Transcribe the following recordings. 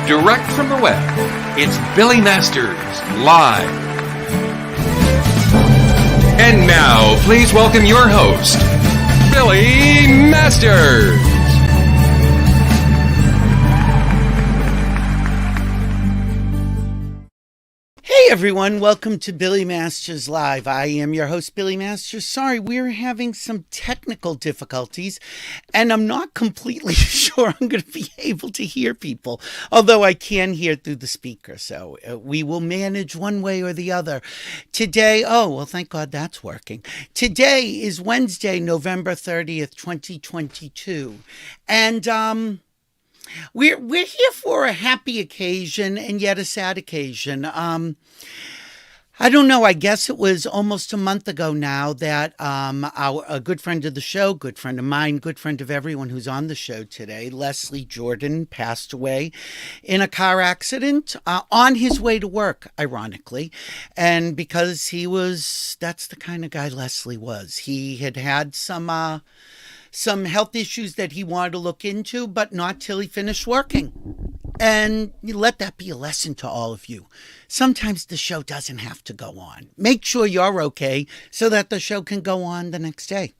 direct from the web, it's Billy Masters Live. And now, please welcome your host, Billy Masters. Hey everyone, welcome to Billy Masters Live. I am your host, Billy Masters. Sorry, we're having some technical difficulties, and I'm not completely sure I'm going to be able to hear people, although I can hear through the speaker, so we will manage one way or the other. Today, thank God that's working. Today is Wednesday, November 30th, 2022, and We're here for a happy occasion and yet a sad occasion. I don't know. I guess it was almost a month ago now that a good friend of the show, good friend of mine, good friend of everyone who's on the show today, Leslie Jordan, passed away in a car accident on his way to work, ironically. And because that's the kind of guy Leslie was. He had some health issues that he wanted to look into, but not till he finished working. And let that be a lesson to all of you. Sometimes the show doesn't have to go on. Make sure you're okay so that the show can go on the next day.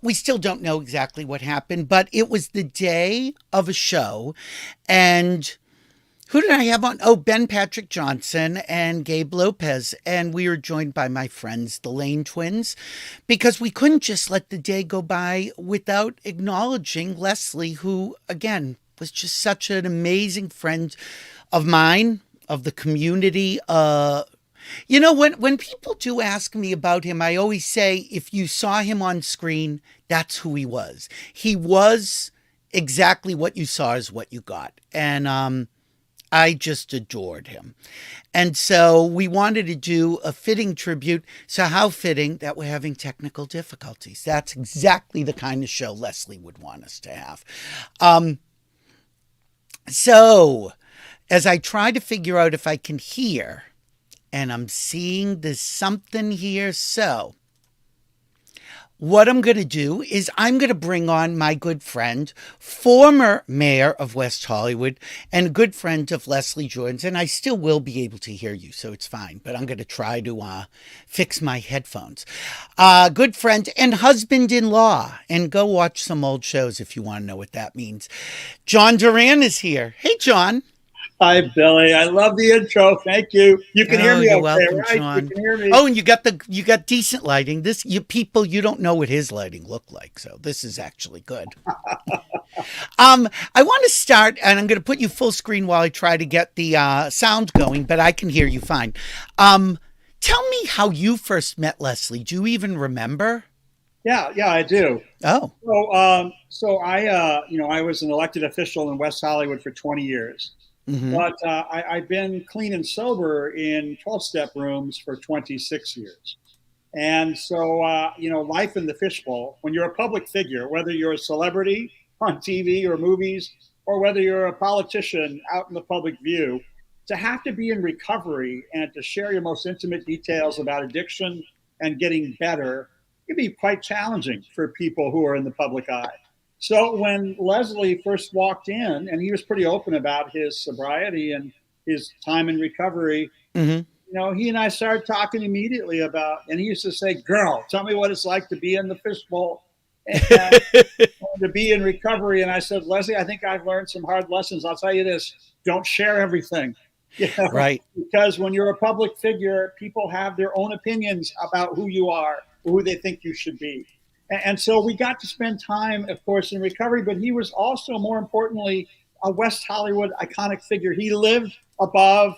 We still don't know exactly what happened, but it was the day of a show. And who did I have on? Oh, Ben Patrick Johnson and Gabe Lopez. And we were joined by my friends, the Lane twins, because we couldn't just let the day go by without acknowledging Leslie, who, again, was just such an amazing friend of mine, of the community. When people do ask me about him, I always say, if you saw him on screen, that's who he was. He was exactly what you saw is what you got. And, I just adored him. And so we wanted to do a fitting tribute. So how fitting that we're having technical difficulties. That's exactly the kind of show Leslie would want us to have. So as I try to figure out if I can hear, and I'm seeing there's something here. So what I'm going to do is I'm going to bring on my good friend, former mayor of West Hollywood, and a good friend of Leslie Jordan's, and I still will be able to hear you, so it's fine, but I'm going to try to fix my headphones. Good friend and husband-in-law, and go watch some old shows if you want to know what that means. John Duran is here. Hey, John. Hi, Billy. I love the intro. Thank you. You can hear me you're okay, welcome, right? John. You can hear me. Oh, and you got decent lighting. You don't know what his lighting looked like, so this is actually good. I want to start, and I'm going to put you full screen while I try to get the sound going, but I can hear you fine. Tell me how you first met Leslie. Do you even remember? Yeah, I do. Oh. So I was an elected official in West Hollywood for 20 years. Mm-hmm. But I've been clean and sober in 12-step rooms for 26 years. And so, life in the fishbowl, when you're a public figure, whether you're a celebrity on TV or movies, or whether you're a politician out in the public view, to have to be in recovery and to share your most intimate details about addiction and getting better can be quite challenging for people who are in the public eye. So when Leslie first walked in, and he was pretty open about his sobriety and his time in recovery, mm-hmm. He and I started talking immediately about, and he used to say, "Girl, tell me what it's like to be in the fishbowl and to be in recovery." And I said, "Leslie, I think I've learned some hard lessons. I'll tell you this, don't share everything." Right. Because when you're a public figure, people have their own opinions about who you are, or who they think you should be. And so we got to spend time, of course, in recovery, but he was also, more importantly, a West Hollywood iconic figure. He lived above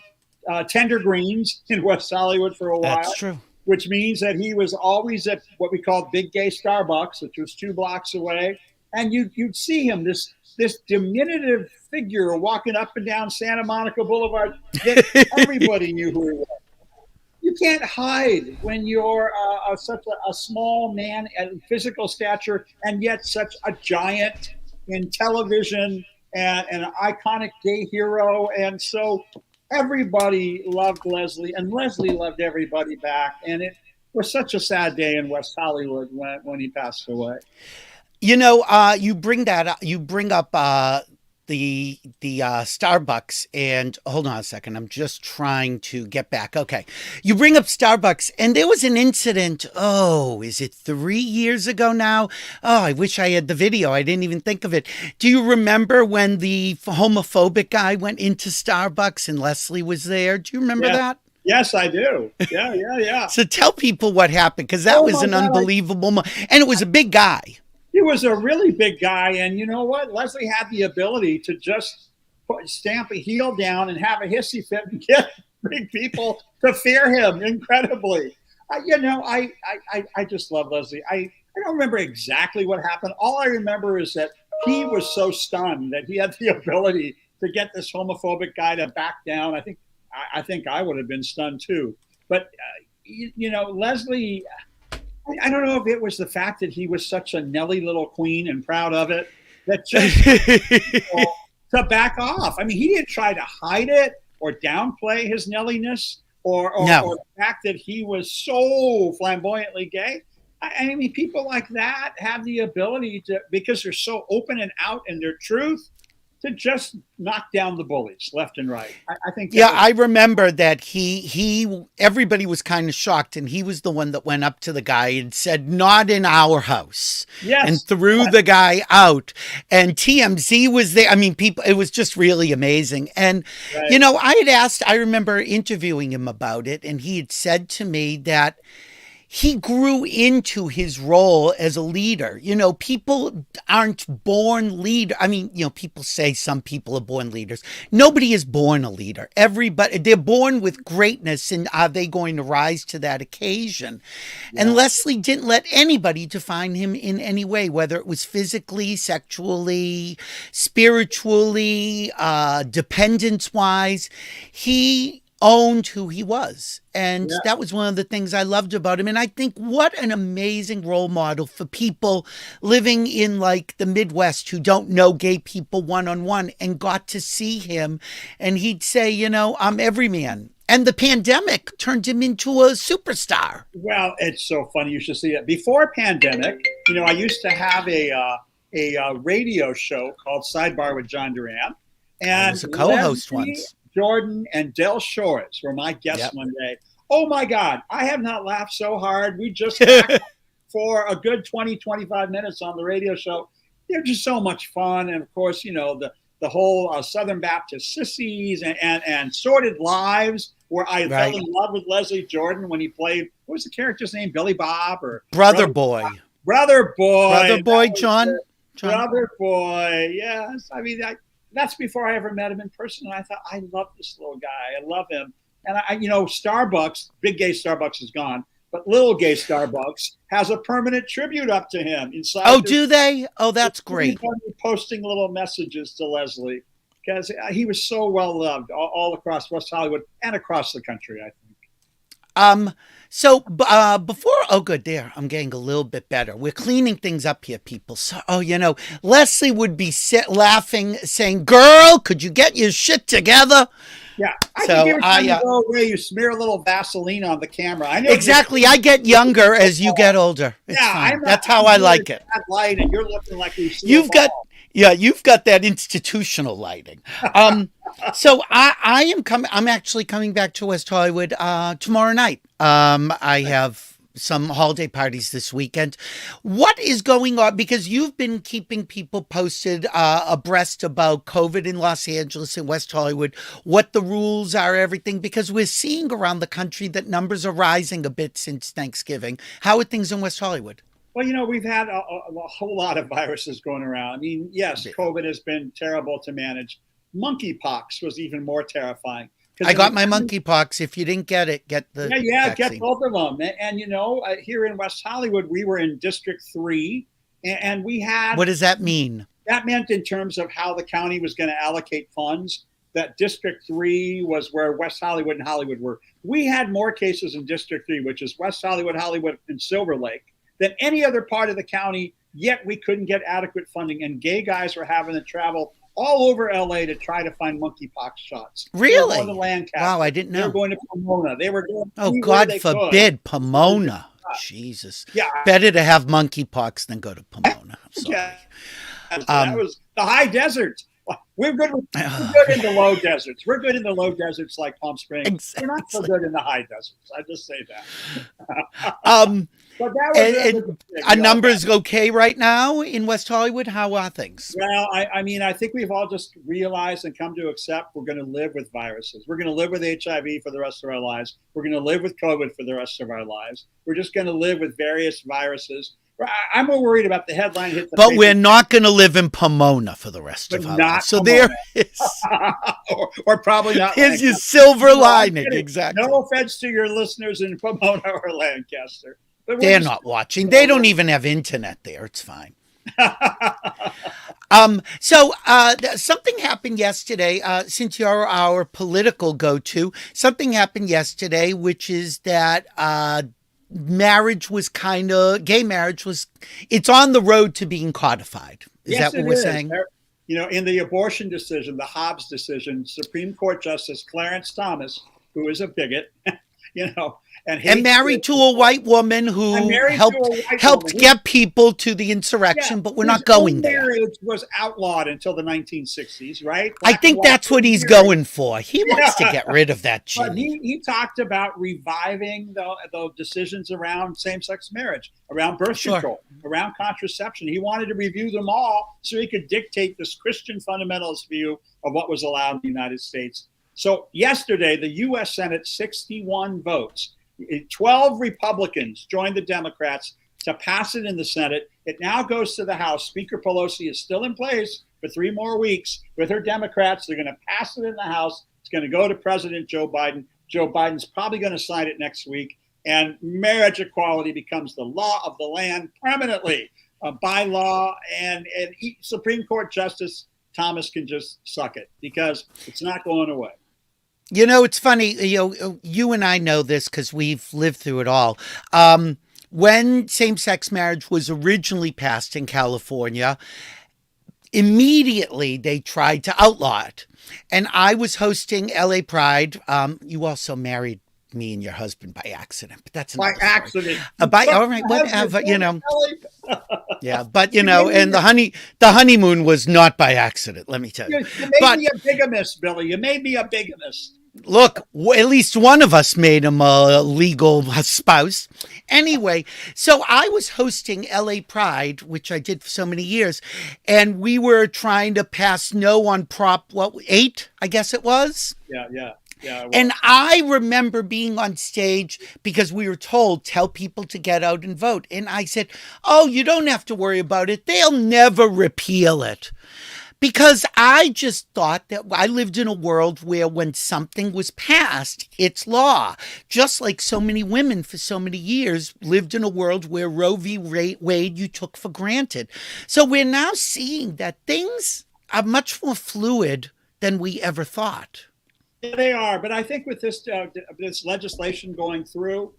Tender Greens in West Hollywood for a while. That's true. Which means that he was always at what we call Big Gay Starbucks, which was 2 blocks away. And you'd see him, this diminutive figure walking up and down Santa Monica Boulevard that everybody knew who he was. You can't hide when you're such a small man at physical stature and yet such a giant in television and an iconic gay hero. And so everybody loved Leslie, and Leslie loved everybody back. And it was such a sad day in West Hollywood when he passed away. You bring up Starbucks, and hold on a second, I'm just trying to get back. Okay, you bring up Starbucks, and there was an incident. Oh, is it 3 years ago now? Oh, I wish I had the video. I didn't even think of it. Do you remember when the homophobic guy went into Starbucks and Leslie was there? Do you remember that? Yes, I do. Yeah. So tell people what happened, because that was an unbelievable and it was a big guy. He was a really big guy, and you know what? Leslie had the ability to just stamp a heel down and have a hissy fit and get big people to fear him incredibly. I just love Leslie. I don't remember exactly what happened. All I remember is that he was so stunned that he had the ability to get this homophobic guy to back down. I think I would have been stunned too. But Leslie, I don't know if it was the fact that he was such a Nelly little queen and proud of it that just to back off. I mean, he didn't try to hide it or downplay his Nelliness or the fact that he was so flamboyantly gay. I mean, people like that have the ability to, because they're so open and out in their truth, to just knock down the bullies left and right. I think. Yeah, I remember that everybody was kind of shocked, and he was the one that went up to the guy and said, "Not in our house." Yes. And threw the guy out. And TMZ was there. I mean, it was just really amazing. And, I remember interviewing him about it, and he had said to me that he grew into his role as a leader. People aren't born leader. I mean, people say some people are born leaders. Nobody is born a leader. Everybody, they're born with greatness, and are they going to rise to that occasion? Yeah. And Leslie didn't let anybody define him in any way, whether it was physically, sexually, spiritually, dependence-wise. He owned who he was. And that was one of the things I loved about him. And I think what an amazing role model for people living in like the Midwest who don't know gay people one-on-one and got to see him. And he'd say, I'm every man. And the pandemic turned him into a superstar. Well, it's so funny you should see it. Before pandemic, I used to have a radio show called Sidebar with John Duran. And I was a co-host once. Jordan and Del Shores were my guests one day. Oh my God, I have not laughed so hard. We just for a good 20, 25 minutes on the radio show. They're just so much fun. And of course, the whole Southern Baptist Sissies and Sordid Lives, where I fell in love with Leslie Jordan when he played, what was the character's name? Billy Bob or Brother Boy. Brother Boy, John. Brother Boy, yes. I mean, that's before I ever met him in person. And I thought, I love this little guy. I love him. And Starbucks, big gay Starbucks is gone, but little gay Starbucks has a permanent tribute up to him inside. Oh, do they? Oh, that's great. Posting little messages to Leslie because he was so well loved all across West Hollywood and across the country, I think. So before, good, there, I'm getting a little bit better. We're cleaning things up here, people. So, Leslie would be laughing, saying, "Girl, could you get your shit together?" Yeah. I think every time you go away, you smear a little Vaseline on the camera. I know exactly. I get younger as you get older. It's fine. That's how I like it. That light, and you're looking like you've got that institutional lighting. So I am coming. I'm actually coming back to West Hollywood tomorrow night. I have some holiday parties this weekend. What is going on? Because you've been keeping people posted abreast about COVID in Los Angeles and West Hollywood, what the rules are, everything, because we're seeing around the country that numbers are rising a bit since Thanksgiving. How are things in West Hollywood? Well, we've had a whole lot of viruses going around. I mean, yes, COVID has been terrible to manage. Monkeypox was even more terrifying. I got my monkeypox. If you didn't get it, get the vaccine. Get both of them. And here in West Hollywood, we were in District 3, and we had. What does that mean? That meant in terms of how the county was going to allocate funds. That District 3 was where West Hollywood and Hollywood were. We had more cases in District 3, which is West Hollywood, and Silver Lake, than any other part of the county. Yet we couldn't get adequate funding, and gay guys were having to travel all over LA to try to find monkeypox shots. Really? They were going to Lancaster. Wow, I didn't know. They were going to Pomona. They were going. Oh, God forbid, Pomona. Jesus. Yeah. Better to have monkeypox than go to Pomona. I'm sorry. Yeah. That was the high desert. We're good in the low deserts. We're good in the low deserts like Palm Springs. Exactly. We're not so good in the high deserts. I just say that. But are numbers okay right now in West Hollywood? How are things? Well, I think we've all just realized and come to accept we're going to live with viruses. We're going to live with HIV for the rest of our lives. We're going to live with COVID for the rest of our lives. We're just going to live with various viruses. I'm more worried about the headline hit. But we're not going to live in Pomona for the rest of our lives. So there is. or probably not. Here's your silver lining. Exactly. No offense to your listeners in Pomona or Lancaster. They're not watching. They don't even have internet there. It's fine. So something happened yesterday, since you're our political go-to, something happened yesterday, which is that gay marriage it's on the road to being codified. Is that what we're saying? In the abortion decision, the Hobbs decision, Supreme Court Justice Clarence Thomas, who is a bigot, and married to a white woman who helped get people to the insurrection, but we're not going there. Marriage was outlawed until the 1960s, right? I think that's what he's going for. He wants to get rid of that shit. But he talked about reviving the decisions around same-sex marriage, around birth control, around contraception. He wanted to review them all so he could dictate this Christian fundamentalist view of what was allowed in the United States. So yesterday, the U.S. Senate, 61 votes. 12 Republicans joined the Democrats to pass it in the Senate. It now goes to the House. Speaker Pelosi is still in place for 3 more weeks with her Democrats. They're going to pass it in the House. It's going to go to President Joe Biden. Joe Biden's probably going to sign it next week. And marriage equality becomes the law of the land permanently by law. And Supreme Court Justice Thomas can just suck it because it's not going away. It's funny, you and I know this because we've lived through it all. When same-sex marriage was originally passed in California, immediately they tried to outlaw it. And I was hosting LA Pride. You also married me and your husband by accident, but that's by accident. All right, whatever, Yeah, but and the honeymoon was not by accident. Let me tell you. You made me a bigamist, Billy. You made me a bigamist. Look, at least one of us made him a legal spouse. Anyway, so I was hosting LA Pride, which I did for so many years, and we were trying to pass no on Prop 8, I guess it was. Yeah. And I remember being on stage because we were told, tell people to get out and vote. And I said, oh, you don't have to worry about it. They'll never repeal it. Because I just thought that I lived in a world where when something was passed, it's law. Just like so many women for so many years lived in a world where Roe v. Wade you took for granted. So we're now seeing that things are much more fluid than we ever thought. Yeah, they are. But I think with this legislation going through,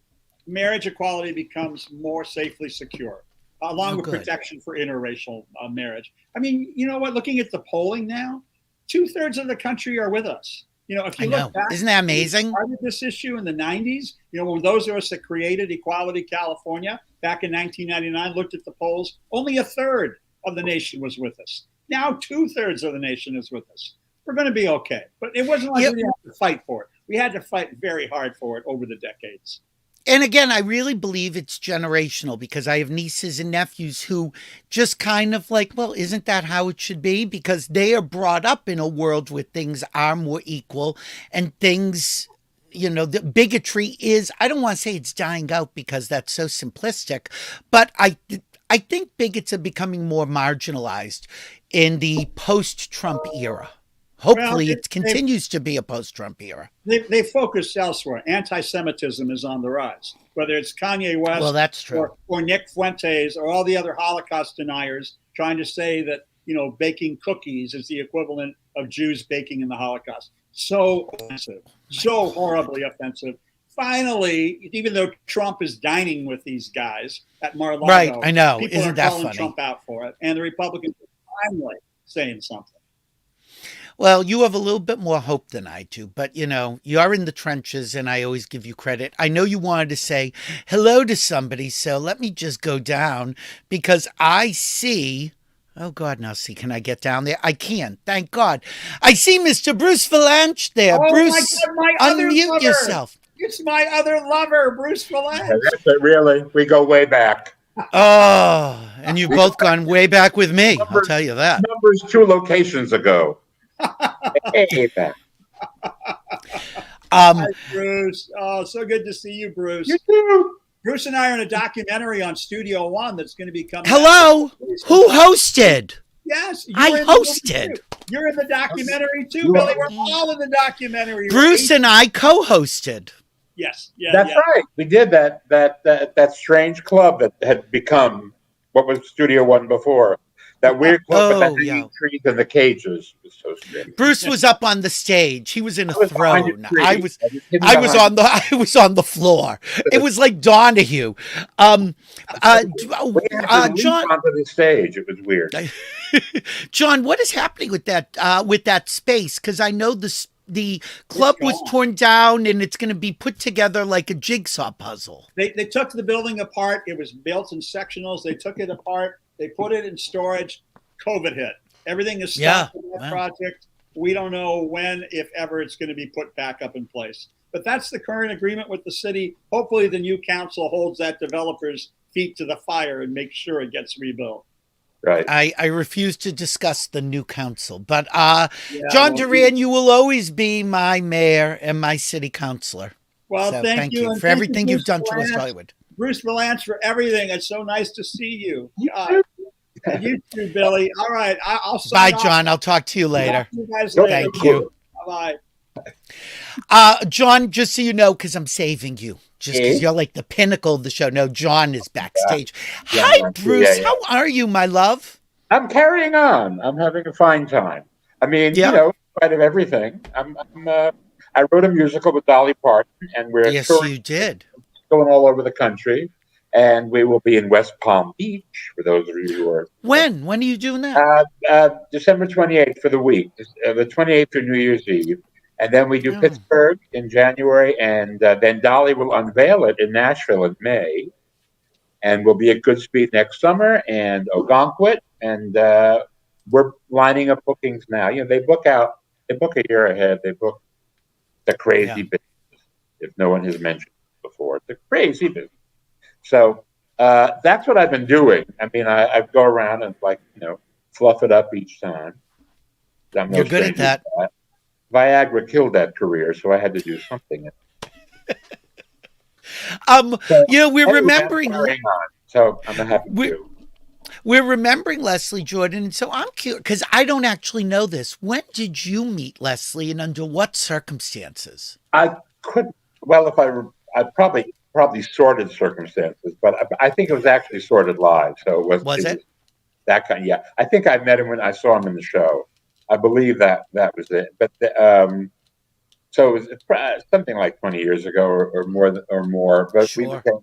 marriage equality becomes more safely secure, along with protection for interracial marriage. I mean, you know what? Looking at the polling now, 2/3 of the country are with us. If you look back, isn't that amazing? We started this issue in the 90s. When those of us that created Equality California back in 1999 looked at the polls, only 1/3 of the nation was with us. Now 2/3 of the nation is with us. We're going to be okay. But it wasn't like we had to fight for it. We had to fight very hard for it over the decades. And again, I really believe it's generational because I have nieces and nephews who just kind of like, well, isn't that how it should be? Because they are brought up in a world where things are more equal and things, the bigotry is, I don't want to say it's dying out because that's so simplistic, but I think bigots are becoming more marginalized in the post-Trump era. Hopefully it continues to be a post-Trump era. They focus elsewhere. Anti-Semitism is on the rise, whether it's Kanye West that's true. Or Nick Fuentes or all the other Holocaust deniers trying to say that, baking cookies is the equivalent of Jews baking in the Holocaust. So offensive, so horribly offensive. Finally, even though Trump is dining with these guys at Mar-a-Lago, right, I know. People Isn't are that calling funny? Trump out for it, and the Republicans are finally saying something. Well, you have a little bit more hope than I do, but you are in the trenches and I always give you credit. I know you wanted to say hello to somebody, so let me just go down because I see Oh, God, now see, can I get down there? I can, thank God. I see Mr. Bruce Vilanch there. Oh Bruce, my God, my other unmute lover. yourself. It's my other lover, Bruce Vilanch. That's it, really. We go way back. Oh, and you've both gone way back with me, I'll tell you that. Numbers 2 locations ago. Hey, man. Hi, Bruce. Oh, so good to see you, Bruce. You too. Bruce and I are in a documentary on Studio One that's going to be coming Hello? out. Who hosted? Yes. I hosted. You're in the documentary too, Billy. We're all in the documentary. Bruce and I co-hosted. Yes. Yeah. That's right. We did that strange club that had become what was Studio One before. That weird club with the hanging trees and the cages was so strange. Bruce was up on the stage. He was in a throne. I was on the floor. It was like Donahue. John, onto the stage. It was weird. John, what is happening with that space? Because I know the club was torn down and it's going to be put together like a jigsaw puzzle. They took the building apart. It was built in sectionals. They took it apart. They put it in storage. COVID hit. Everything is stopped in that project. We don't know when, if ever, it's going to be put back up in place. But that's the current agreement with the city. Hopefully the new council holds that developer's feet to the fire and makes sure it gets rebuilt. Right. I refuse to discuss the new council. But John Duran, you will always be my mayor and my city councilor. Well, so thank you for everything you've done to West Hollywood. Bruce Vilanch for everything. It's so nice to see you. You too, Billy. All right. I'll sign off. John. I'll talk to you later. You guys later. Thank you. Bye-bye. John, just so you know, because I'm saving you, just because you're like the pinnacle of the show. No, John is backstage. Hi, Bruce. How are you, my love? I'm carrying on. I'm having a fine time. I mean, you know, in spite of everything, I wrote a musical with Dolly Parton, and we're you did. Going all over the country, and we will be in West Palm Beach for those of you who are. When are you doing that? December 28th for the week, the 28th through New Year's Eve, and then we do Pittsburgh in January, and then Dolly will unveil it in Nashville in May, and we'll be at Goodspeed next summer and Ogonquit, and we're lining up bookings now. You know, they book a year ahead. They book the crazy business, if no one has mentioned it before. It's a crazy business. So that's what I've been doing. I mean, I go around and fluff it up each time. You're good at that. Viagra killed that career, so I had to do something. We're remembering. So I'm happy to. We're remembering Leslie Jordan, and so I'm curious because I don't actually know this. When did you meet Leslie, and under what circumstances? I couldn't. Well, I probably sorted circumstances, but I think it was actually sorted live. So it was that kind? Yeah, I think I met him when I saw him in the show. I believe that was it. But so it was something like 20 years ago or more. But we became,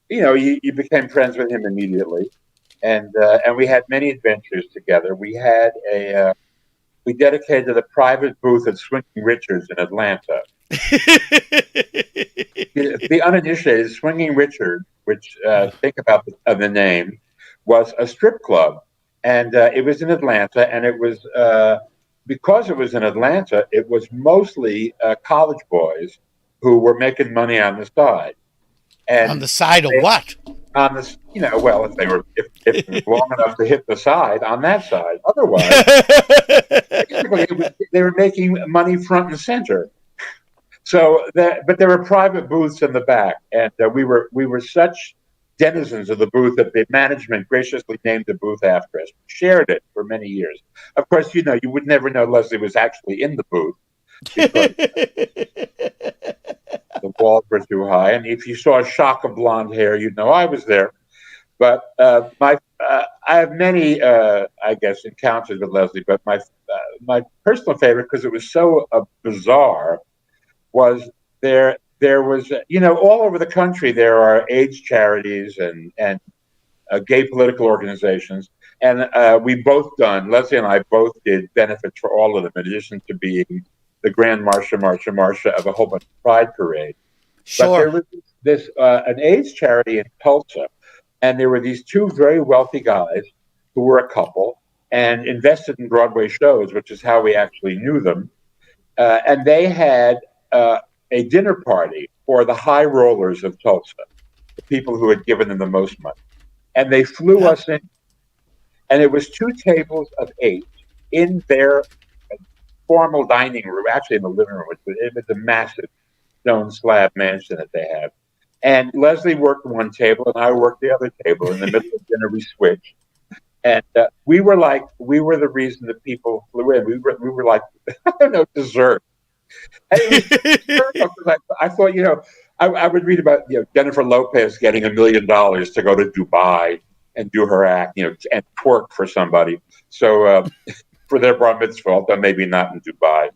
you became friends with him immediately, and we had many adventures together. We had we dedicated a private booth at Swinging Richards in Atlanta. The uninitiated, Swinging Richard, which think about the name, was a strip club, and it was in Atlanta, and it was because it was in Atlanta, it was mostly college boys who were making money on the side. And on the side of what? On this, if they were if long enough to hit the side on that side. Otherwise, basically, they were making money front and center. So, but there were private booths in the back, and we were such denizens of the booth that the management graciously named the booth after us. We shared it for many years. Of course, you would never know Leslie was actually in the booth because the walls were too high, and if you saw a shock of blonde hair, you'd know I was there. But I have many, encounters with Leslie. But my personal favorite, because it was so bizarre, was there was, all over the country, there are AIDS charities and gay political organizations. And Leslie and I both did benefits for all of them, in addition to being the Grand Marsha of a whole bunch of pride parades. Sure. But there was this, an AIDS charity in Tulsa, and there were these two very wealthy guys who were a couple and invested in Broadway shows, which is how we actually knew them. And they had a dinner party for the high rollers of Tulsa, the people who had given them the most money. And they flew us in. And it was 2 tables of 8 in their formal dining room, actually in the living room. It was a massive stone slab mansion that they have. And Leslie worked one table and I worked the other table. In the middle of dinner, we switched. And we were the reason that people flew in. We were like, I don't know, dessert. And it was, I thought, I would read about Jennifer Lopez getting $1 million to go to Dubai and do her act, and twerk for somebody. So for their bar mitzvah, although maybe not in Dubai.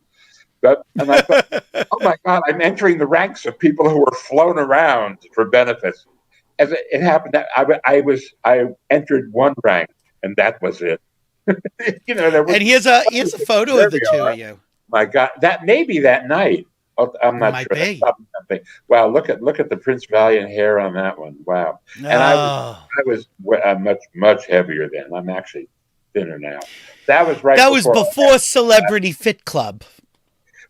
And I thought, oh my God, I'm entering the ranks of people who were flown around for benefits. As it happened, I entered one rank, and that was it. And here's a photo of the two of you. My God, that may be that night. I'm not sure. Be. Wow, look at the Prince Valiant hair on that one. Wow. And I was much heavier then. I'm actually thinner now. That was right. That was before Celebrity Fit Club.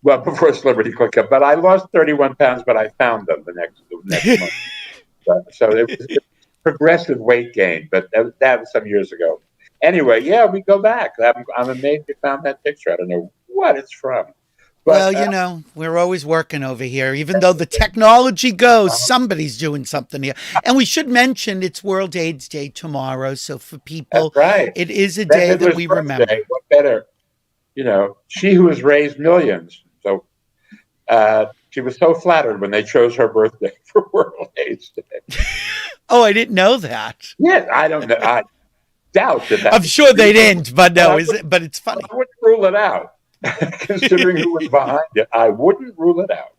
Well, before Celebrity Fit Club, but I lost 31 pounds, but I found them the next month. So it was progressive weight gain, but that was some years ago. Anyway, yeah, we go back. I'm amazed you found that picture. I don't know what it's from. But, well, we're always working over here. Even though the technology goes, somebody's doing something here. And we should mention it's World AIDS Day tomorrow. So for people, right. It is a day that we remember. What better? She who has raised millions. So she was so flattered when they chose her birthday for World AIDS Day. Oh, I didn't know that. Yes, I don't know. I doubt that. I'm sure they didn't, but no, but it's funny. I wouldn't rule it out. Considering who was behind it, I wouldn't rule it out.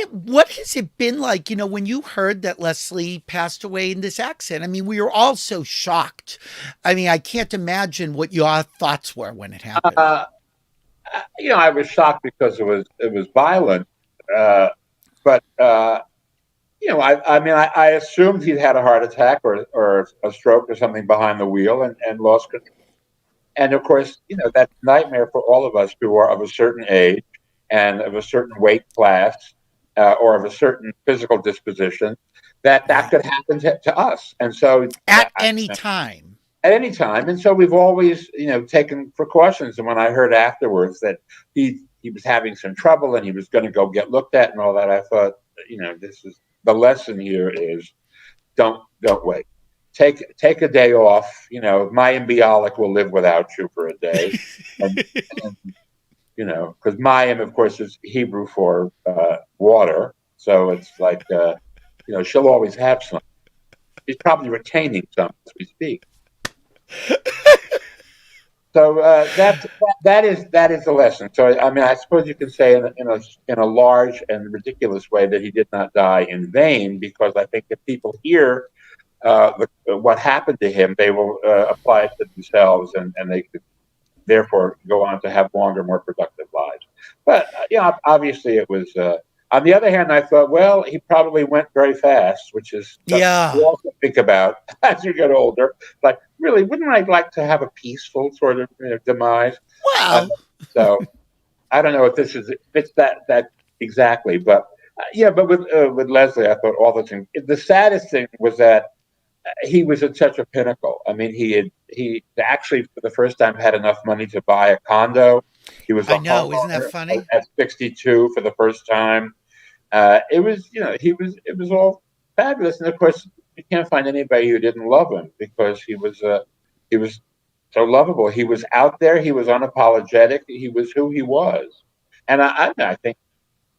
What has it been like, when you heard that Leslie passed away in this accident? I mean, we were all so shocked. I mean, I can't imagine what your thoughts were when it happened. I was shocked because it was violent. But I assumed he'd had a heart attack or a stroke or something behind the wheel and lost control. And of course, that's a nightmare for all of us who are of a certain age and of a certain weight class or of a certain physical disposition, that could happen to us. And so at any time. At any time. And so we've always, taken precautions. And when I heard afterwards that he was having some trouble and he was going to go get looked at and all that, I thought, this is the lesson here is don't wait. Take a day off. My embryonic will live without you for a day. And because Mayim, of course, is Hebrew for water. So it's like, she'll always have some. She's probably retaining some as we speak. So that is the lesson. So I suppose you can say in a large and ridiculous way that he did not die in vain, because I think if people hear what happened to him, they will apply it to themselves, and they could therefore go on to have longer, more productive lives. But obviously it was. On the other hand, I thought, well, he probably went very fast, which is something you also think about as you get older. Like, really, wouldn't I like to have a peaceful sort of demise? Wow. So I don't know if it's that exactly, but but with Leslie, I thought all the things. The saddest thing was that he was at such a pinnacle. I mean, he actually for the first time had enough money to buy a condo. He was isn't that funny? At 62 for the first time. It was all fabulous. And of course, you can't find anybody who didn't love him, because he was so lovable. He was out there. He was unapologetic. He was who he was. And I think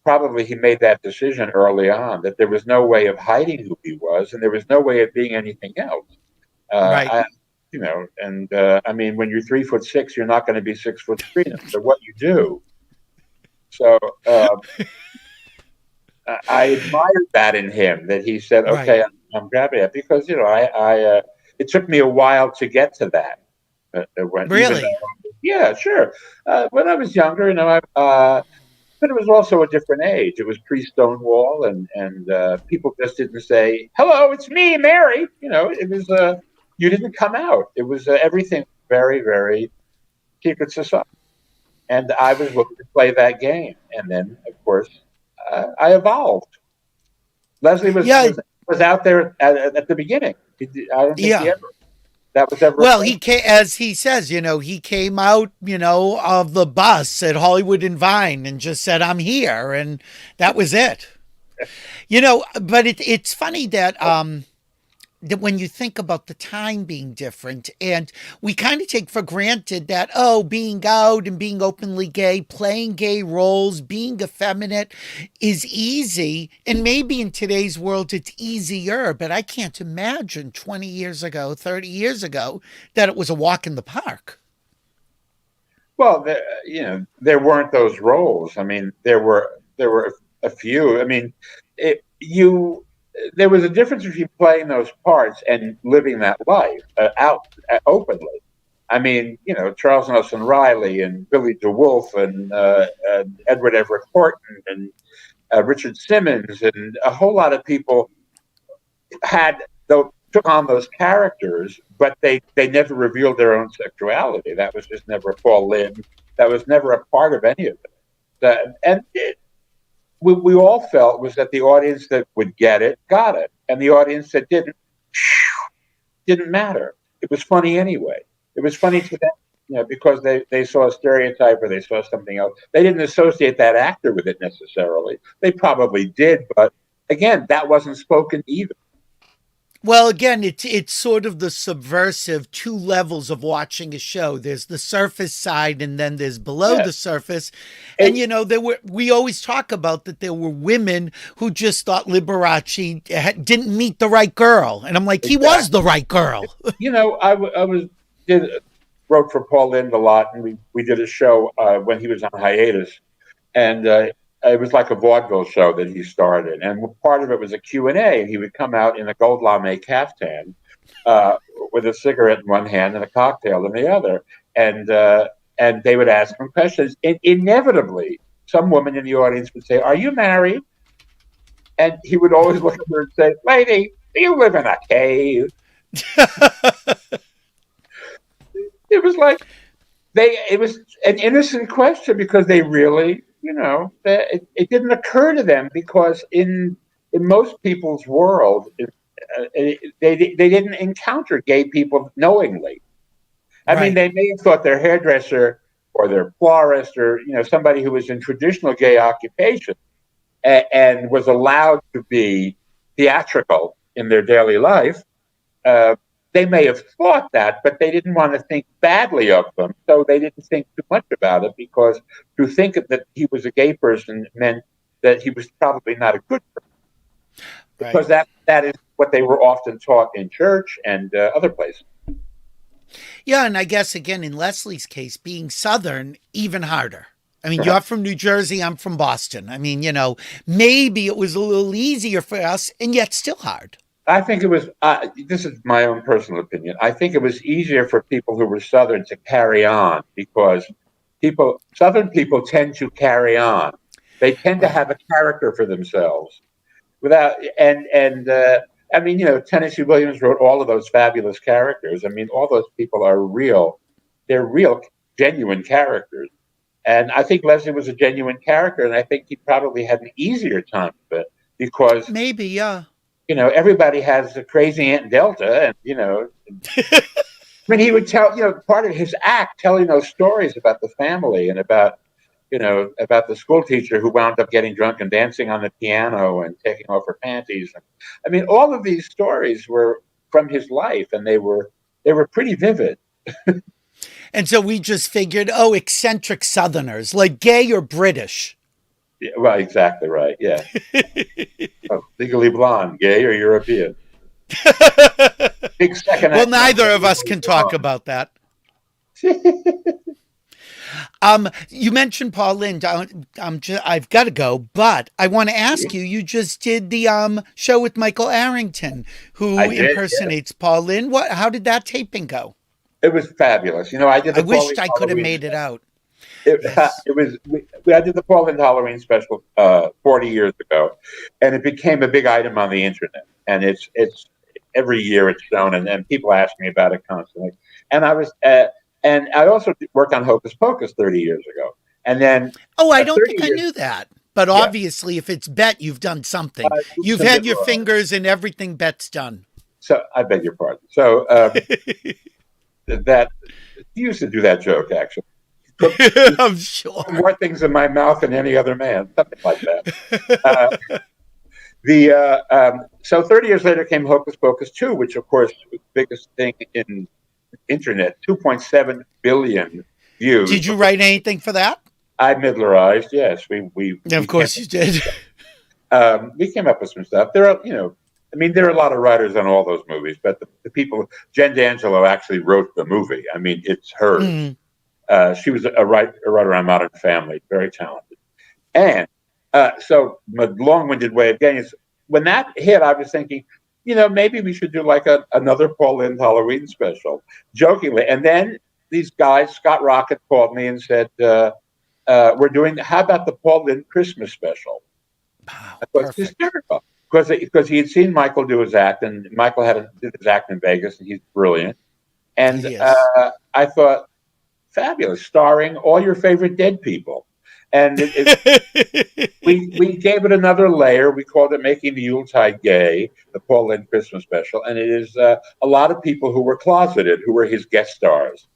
probably he made that decision early on, that there was no way of hiding who he was, and there was no way of being anything else. Right. I mean, when you're 3'6", you're not going to be 6'3", no matter what you do. So I admired that in him, that he said, "Okay, right. I'm grabbing it," because it took me a while to get to that. Really? Yeah, sure. When I was younger, But it was also a different age. It was pre-Stonewall, and people just didn't say, "Hello, it's me, Mary." It was you didn't come out. It was everything very, very secret society, and I was willing to play that game. And then, of course, I evolved. Leslie was out there at the beginning. I don't think he Yeah. ever that was ever. Well, as he says, he came out, of the bus at Hollywood and Vine and just said, "I'm here," and that was it. But it's funny that that when you think about the time being different, and we kind of take for granted that, being out and being openly gay, playing gay roles, being effeminate is easy. And maybe in today's world, it's easier, but I can't imagine 20 years ago, 30 years ago, that it was a walk in the park. Well, there weren't those roles. I mean, there were a few. I mean, there was a difference between playing those parts and living that life out openly. I mean, Charles Nelson Riley and Billy DeWolf and Edward Everett Horton and Richard Simmons and a whole lot of people took on those characters, but they never revealed their own sexuality. That was just never Paul Lynde. That was never a part of any of it. We all felt was that the audience that would get it got it, and the audience that didn't matter. It was funny anyway. It was funny to them, because they saw a stereotype or they saw something else. They didn't associate that actor with it necessarily. They probably did, but again, that wasn't spoken either. Well, again, it's sort of the subversive two levels of watching a show. There's the surface side, and then there's below the surface. And we always talk about that there were women who just thought Liberace didn't meet the right girl, and I'm like, he was the right girl. Wrote for Paul Lynde a lot, and we did a show when he was on hiatus, and it was like a vaudeville show that he started, and part of it was a Q&A, and he would come out in a gold lame caftan with a cigarette in one hand and a cocktail in the other, and they would ask him questions. And inevitably, some woman in the audience would say, "Are you married?" And he would always look at her and say, "Lady, do you live in a cave?" It was like it was an innocent question because they really. It didn't occur to them because in most people's world, they didn't encounter gay people knowingly. I mean, they may have thought their hairdresser or their florist or somebody who was in traditional gay occupation and was allowed to be theatrical in their daily life. They may have thought that, but they didn't want to think badly of them. So they didn't think too much about it because to think that he was a gay person meant that he was probably not a good person. Right. Because that is what they were often taught in church and other places. Yeah, and I guess, again, in Leslie's case, being Southern, even harder. I mean, you're from New Jersey, I'm from Boston. I mean, maybe it was a little easier for us, and yet still hard. I think it was, this is my own personal opinion, I think it was easier for people who were Southern to carry on because Southern people tend to carry on. They tend to have a character for themselves. I mean, Tennessee Williams wrote all of those fabulous characters. I mean, all those people are they're real, genuine characters. And I think Leslie was a genuine character, and I think he probably had an easier time with it because... Maybe, yeah. Everybody has a crazy Aunt Delta, and I mean, he would tell, part of his act, telling those stories about the family and about the school teacher who wound up getting drunk and dancing on the piano and taking off her panties. I mean, all of these stories were from his life, and they were pretty vivid. And so we just figured, eccentric Southerners, like gay or British. Yeah, well, exactly right. Yeah. Legally blonde, gay or European. Big second. Well, neither of us can talk about that. You mentioned Paul Lynde. I've got to go, but I want to ask you. You just did the show with Michael Arrington, who impersonates Paul Lynde. How did that taping go? It was fabulous. I wished I could have made it out. Yes. It was. I did the Paul Lynde Halloween special 40 years ago, and it became a big item on the internet. And it's every year it's shown, and people ask me about it constantly. And I also worked on Hocus Pocus 30 years ago, and then I don't 30 think I years, knew that. But yeah, obviously, if it's Bet, you've done something. You've to had your Midler. fingers in everything Bet's done. So I beg your pardon. So that he used to do that joke actually. I'm sure. More things in my mouth than any other man, something like that. So 30 years later came Hocus Pocus 2, which of course was the biggest thing in internet, 2.7 billion views. Did you write anything for that? I midlerized, yes. Of course you did. We came up with some stuff. There are, there are a lot of writers on all those movies, but the people, Jen D'Angelo actually wrote the movie. I mean, it's hers. Mm. She was a writer on Modern Family, very talented. And so my long-winded way of getting is, when that hit, I was thinking, maybe we should do like another Paul Lynde Halloween special, jokingly. And then these guys, Scott Rocket called me and said, how about the Paul Lynde Christmas special? Wow, I thought, it's hysterical. Because he had seen Michael do his act, and Michael did his act in Vegas, and he's brilliant. And I thought, fabulous, starring all your favorite dead people. And we gave it another layer. We called it Making the Yuletide Gay, the Paul Lynde Christmas special. And it is a lot of people who were closeted, who were his guest stars.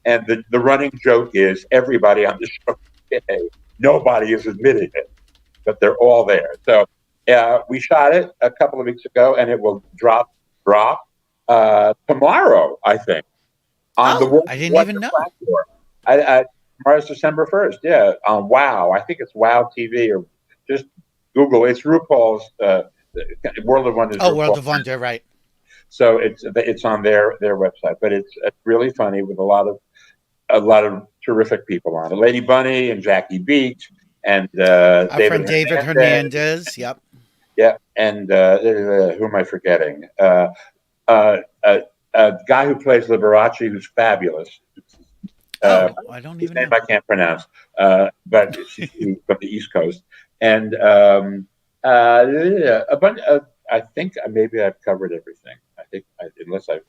And the running joke is everybody on the show is gay. Nobody is admitting it, but they're all there. So we shot it a couple of weeks ago, and it will drop tomorrow, I think. On the I didn't even know. Platform. Tomorrow's December 1st. Yeah, on Wow. I think it's Wow TV, or just Google. It's RuPaul's World of Wonders. Oh, World of Wonder, right? So it's on their website, but it's really funny with a lot of terrific people on it. Lady Bunny and Jackie Beach and our friend David Hernandez. Yep. Yeah, and who am I forgetting? A guy who plays Liberace, who's fabulous. I don't even know. I can't pronounce, but she's from the East Coast. And a bunch. I think maybe I've covered everything. I think unless I've.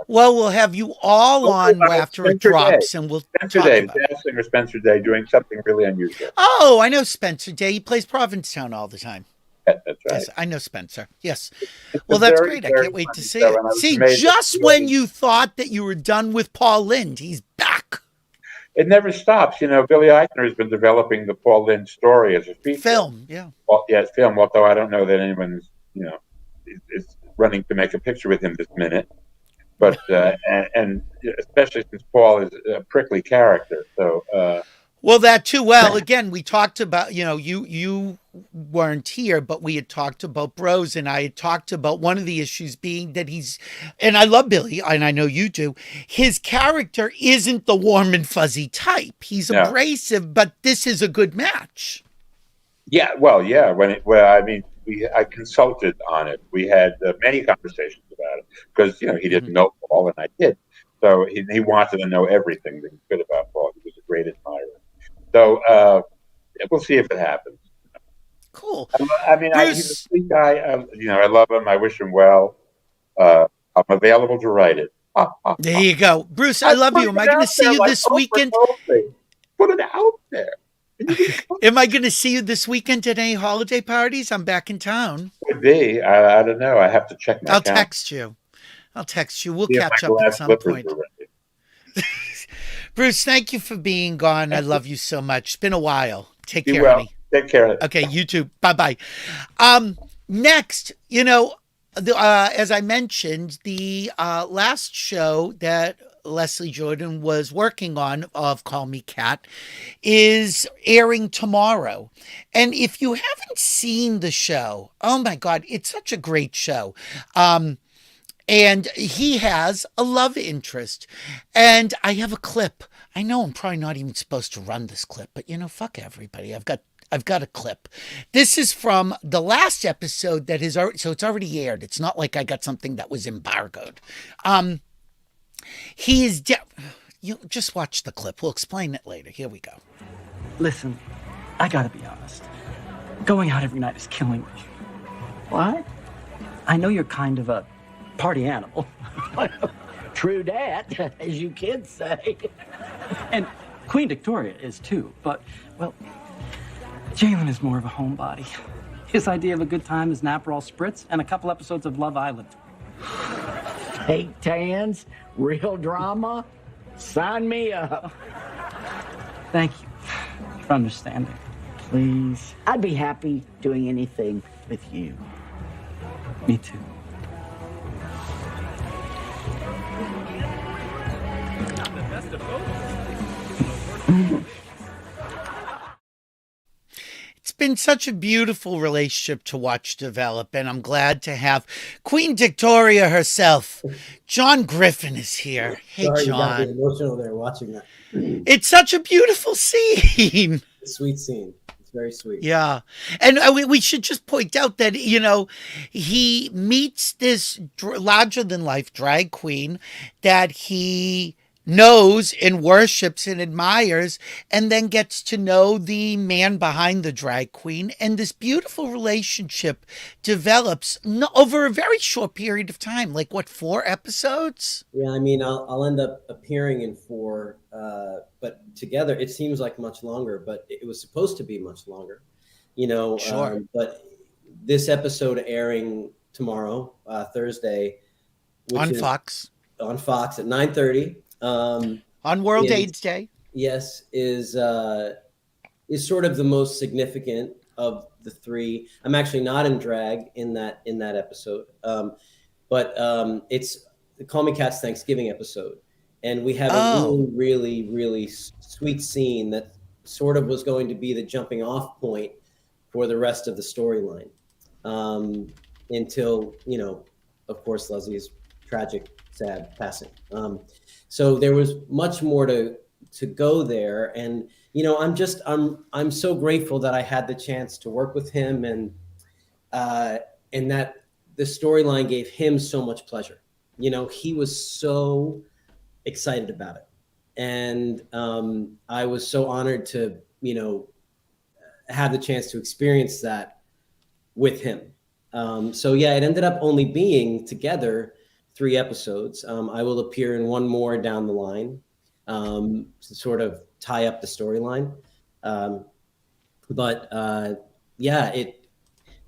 Well, we'll have you all on after it drops, and we'll Spencer talk Day, about it. jazz singer Spencer Day, doing something really unusual. Oh, I know Spencer Day. He plays Provincetown all the time. That's right. Yes, I know Spencer. Yes. It's Well, that's very, great. I very can't wait to funny see show, it. and I was See, amazed just at when you thought that you were done with Paul Lynde, he's back. It never stops. Billy Eichner has been developing the Paul Lynde story as a feature. Film, yeah. Well, yeah, film. Although I don't know that anyone's, is running to make a picture with him this minute. But and especially since Paul is a prickly character, so. Well, that too. Well, again, we talked about, you weren't here, but we had talked about Bros, and I had talked about one of the issues being that and I love Billy, and I know you do, his character isn't the warm and fuzzy type. He's abrasive, but this is a good match. Yeah, well, yeah. I consulted on it. We had many conversations about it because, he didn't know Paul, and I did. So he wanted to know everything that he could about Paul. He was a great admirer. So we'll see if it happens. Cool. He's a sweet guy. I love him. I wish him well. I'm available to write it. There you go. Bruce, I love you. Am I going to see you this weekend? Put it out there. Am I going to see you this weekend at any holiday parties? I'm back in town. Could be. I don't know. I have to check my I'll calendar. text you. We'll catch up at some point. Bruce, thank you for being gone. I love you so much. It's been a while. Take care, honey. Take care. Okay, you too. Bye-bye. Next, as I mentioned, the last show that Leslie Jordan was working on of Call Me Kat is airing tomorrow. And if you haven't seen the show, oh my God, it's such a great show. And he has a love interest. And I have a clip. I know I'm probably not even supposed to run this clip, but fuck everybody. I've got a clip. This is from the last episode that is already, so it's already aired. It's not like I got something that was embargoed. He is You just watch the clip. We'll explain it later. Here we go. Listen, I gotta be honest. Going out every night is killing me. What? I know you're kind of a party animal. True dat, as you kids say. And Queen Victoria is too, but, well, Jalen is more of a homebody. His idea of a good time is an Aperol Spritz and a couple episodes of Love Island. Fake tans, real drama. Sign me up. Thank you for understanding. Please. I'd be happy doing anything with you. Me too. It's been such a beautiful relationship to watch develop, and I'm glad to have Queen Victoria herself. John Griffin is here. Hey, Sorry, you got me John. emotional there watching that. It's such a beautiful scene. Sweet scene. It's very sweet. Yeah. And we should just point out that, you know, he meets this larger-than-life drag queen that he knows and worships and admires, and then gets to know the man behind the drag queen, and this beautiful relationship develops over a very short period of time. Like, what, 4 episodes? Yeah, I mean, I'll end up appearing in 4, but together it seems like much longer, but it was supposed to be much longer, you know. Sure. But this episode airing tomorrow, Thursday, On Fox at 9:30. on World AIDS Day. Yes, is sort of the most significant of the 3. I'm actually not in drag in that episode, but it's the Call Me Cat's Thanksgiving episode, and we have a really, really sweet scene that sort of was going to be the jumping off point for the rest of the storyline, until, you know, of course, Leslie's tragic, sad passing. So there was much more to go there, and you know, I'm so grateful that I had the chance to work with him, and that the storyline gave him so much pleasure. You know, he was so excited about it, and I was so honored to, you know, have the chance to experience that with him. So yeah, it ended up only being together 3 episodes. I will appear in 1 more down the line, to sort of tie up the storyline.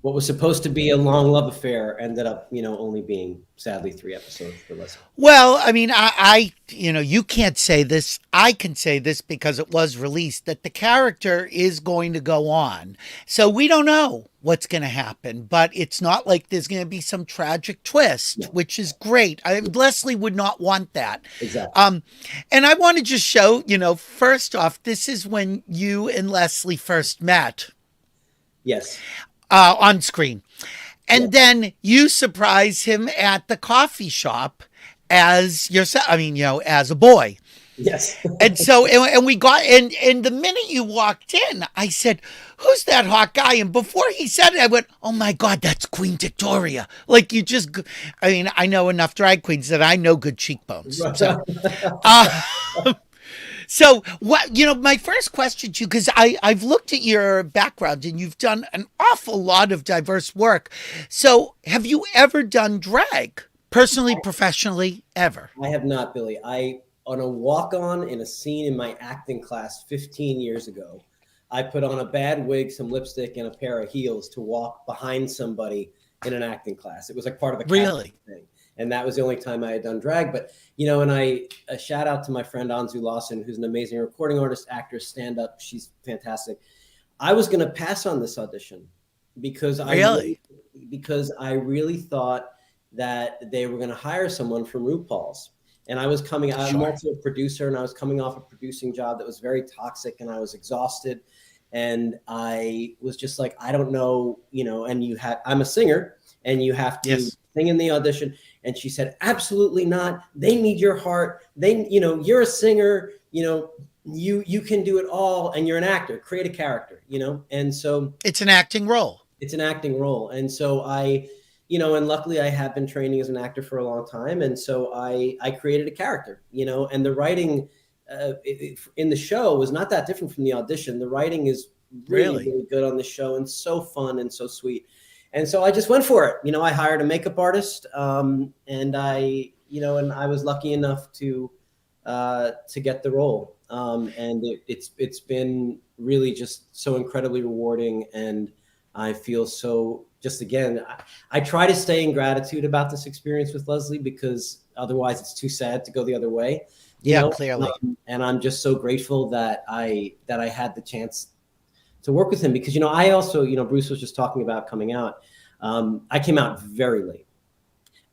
What was supposed to be a long love affair ended up, you know, only being, sadly, 3 episodes for Leslie. Well, I mean, I you know, you can't say this. I can say this because it was released, that the character is going to go on. So we don't know what's going to happen, but it's not like there's going to be some tragic twist, which is great. Leslie would not want that. Exactly. And I want to just show, you know, first off, this is when you and Leslie first met. Yes. On screen. And then you surprise him at the coffee shop as yourself. I mean, you know, as a boy. Yes. And so, and we got, and the minute you walked in, I said, who's that hot guy? And before he said it, I went, oh my God, that's Queen Victoria. Like, you just, I mean, I know enough drag queens that I know good cheekbones. So, so what, you know, my first question to you, because I've looked at your background and you've done an awful lot of diverse work. So have you ever done drag, personally, professionally, ever? I have not, Billy. On a walk-on in a scene in my acting class 15 years ago, I put on a bad wig, some lipstick, and a pair of heels to walk behind somebody in an acting class. It was like part of a Really thing. And that was the only time I had done drag. But, you know, and a shout out to my friend Anzu Lawson, who's an amazing recording artist, actress, stand-up. She's fantastic. I was going to pass on this audition because I really thought that they were going to hire someone from RuPaul's. And I'm also a producer, and I was coming off a producing job that was very toxic, and I was exhausted. And I was just like, I don't know, you know, and I'm a singer, and you have to sing in the audition. And she said, absolutely not. They need your heart. You know, you're a singer, you know, you can do it all, and you're an actor, create a character, you know? And so it's an acting role. And so you know, and luckily I have been training as an actor for a long time. And so I created a character, you know, and the writing in the show was not that different from the audition. The writing is really good on the show and so fun and so sweet. And so I just went for it. I hired a makeup artist, and I was lucky enough to get the role. And it's been really just so incredibly rewarding. And I feel so, just again, I try to stay in gratitude about this experience with Leslie, because otherwise it's too sad to go the other way. Clearly. And I'm just so grateful that I had the chance to work with him, because, I also, Bruce was just talking about coming out. I came out very late,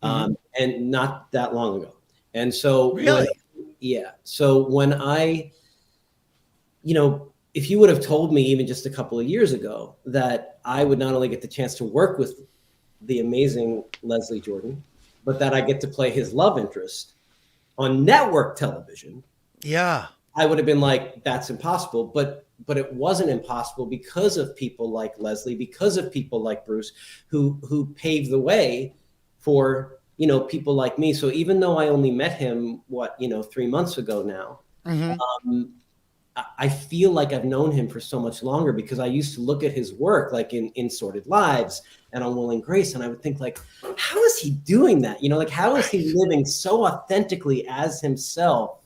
and not that long ago. And so, so when I, if you would have told me even just a couple of years ago that I would not only get the chance to work with the amazing Leslie Jordan, but that I get to play his love interest on network television, I would have been like, that's impossible. But it wasn't impossible because of people like Leslie, because of people like Bruce, who paved the way for, people like me. So even though I only met him, 3 months ago now, I feel like I've known him for so much longer, because I used to look at his work like in Sordid Lives and on Will and Grace, and I would think like, how is he doing that? How is he living so authentically as himself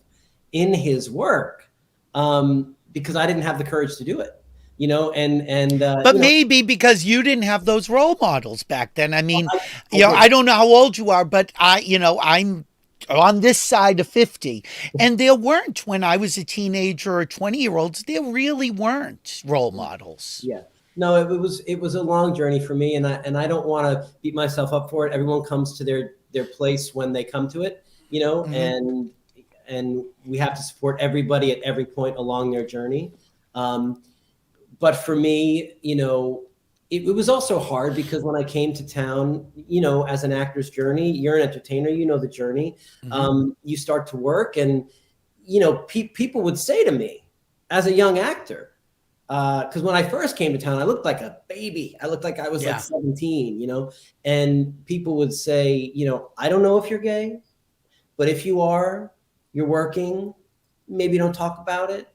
in his work? Because I didn't have the courage to do it, but maybe because you didn't have those role models back then. I mean, I don't know how old you are, but I'm on this side of 50, and there weren't, when I was a teenager or 20-year-olds, there really weren't role models. Yeah. No, it was a long journey for me, and I don't want to beat myself up for it. Everyone comes to their place when they come to it, and we have to support everybody at every point along their journey. But for me, it was also hard, because when I came to town, as an actor's journey, you're an entertainer, the journey. You start to work, and, people would say to me as a young actor, because when I first came to town, I looked like a baby. I looked like I was like 17, and people would say, I don't know if you're gay, but if you are, you're working, maybe don't talk about it.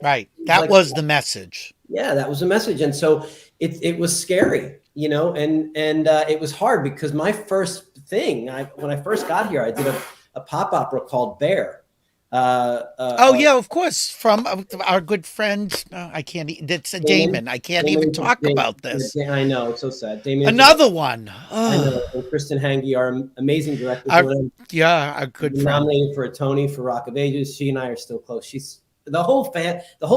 Right. That was the message. Yeah, that was the message. And so it was scary, and it was hard, because my first thing, when I first got here, I did a pop opera called Bear. Of course, from our good friend. I can't. It's Damon. I can't even talk about this. I know, it's so sad. Damon. Another one. I know. And Kristen Hange, our amazing director. Our good friend. Nominated for a Tony for Rock of Ages. She and I are still close. The whole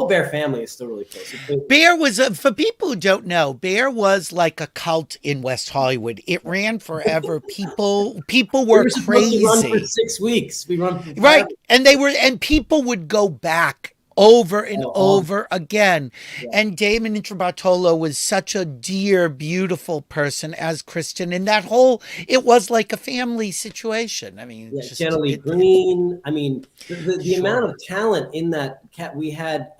Bear family is still really close. Bear was, for people who don't know, Bear was like a cult in West Hollywood. It ran forever. People were crazy. To run for 6 weeks. We run for right, and people would go back over and over again. Yeah. And Damon Intrabartolo was such a dear, beautiful person as Kristen. And it was like a family situation. I mean, Jenna Lee Green. I mean, the amount of talent in that cat. We had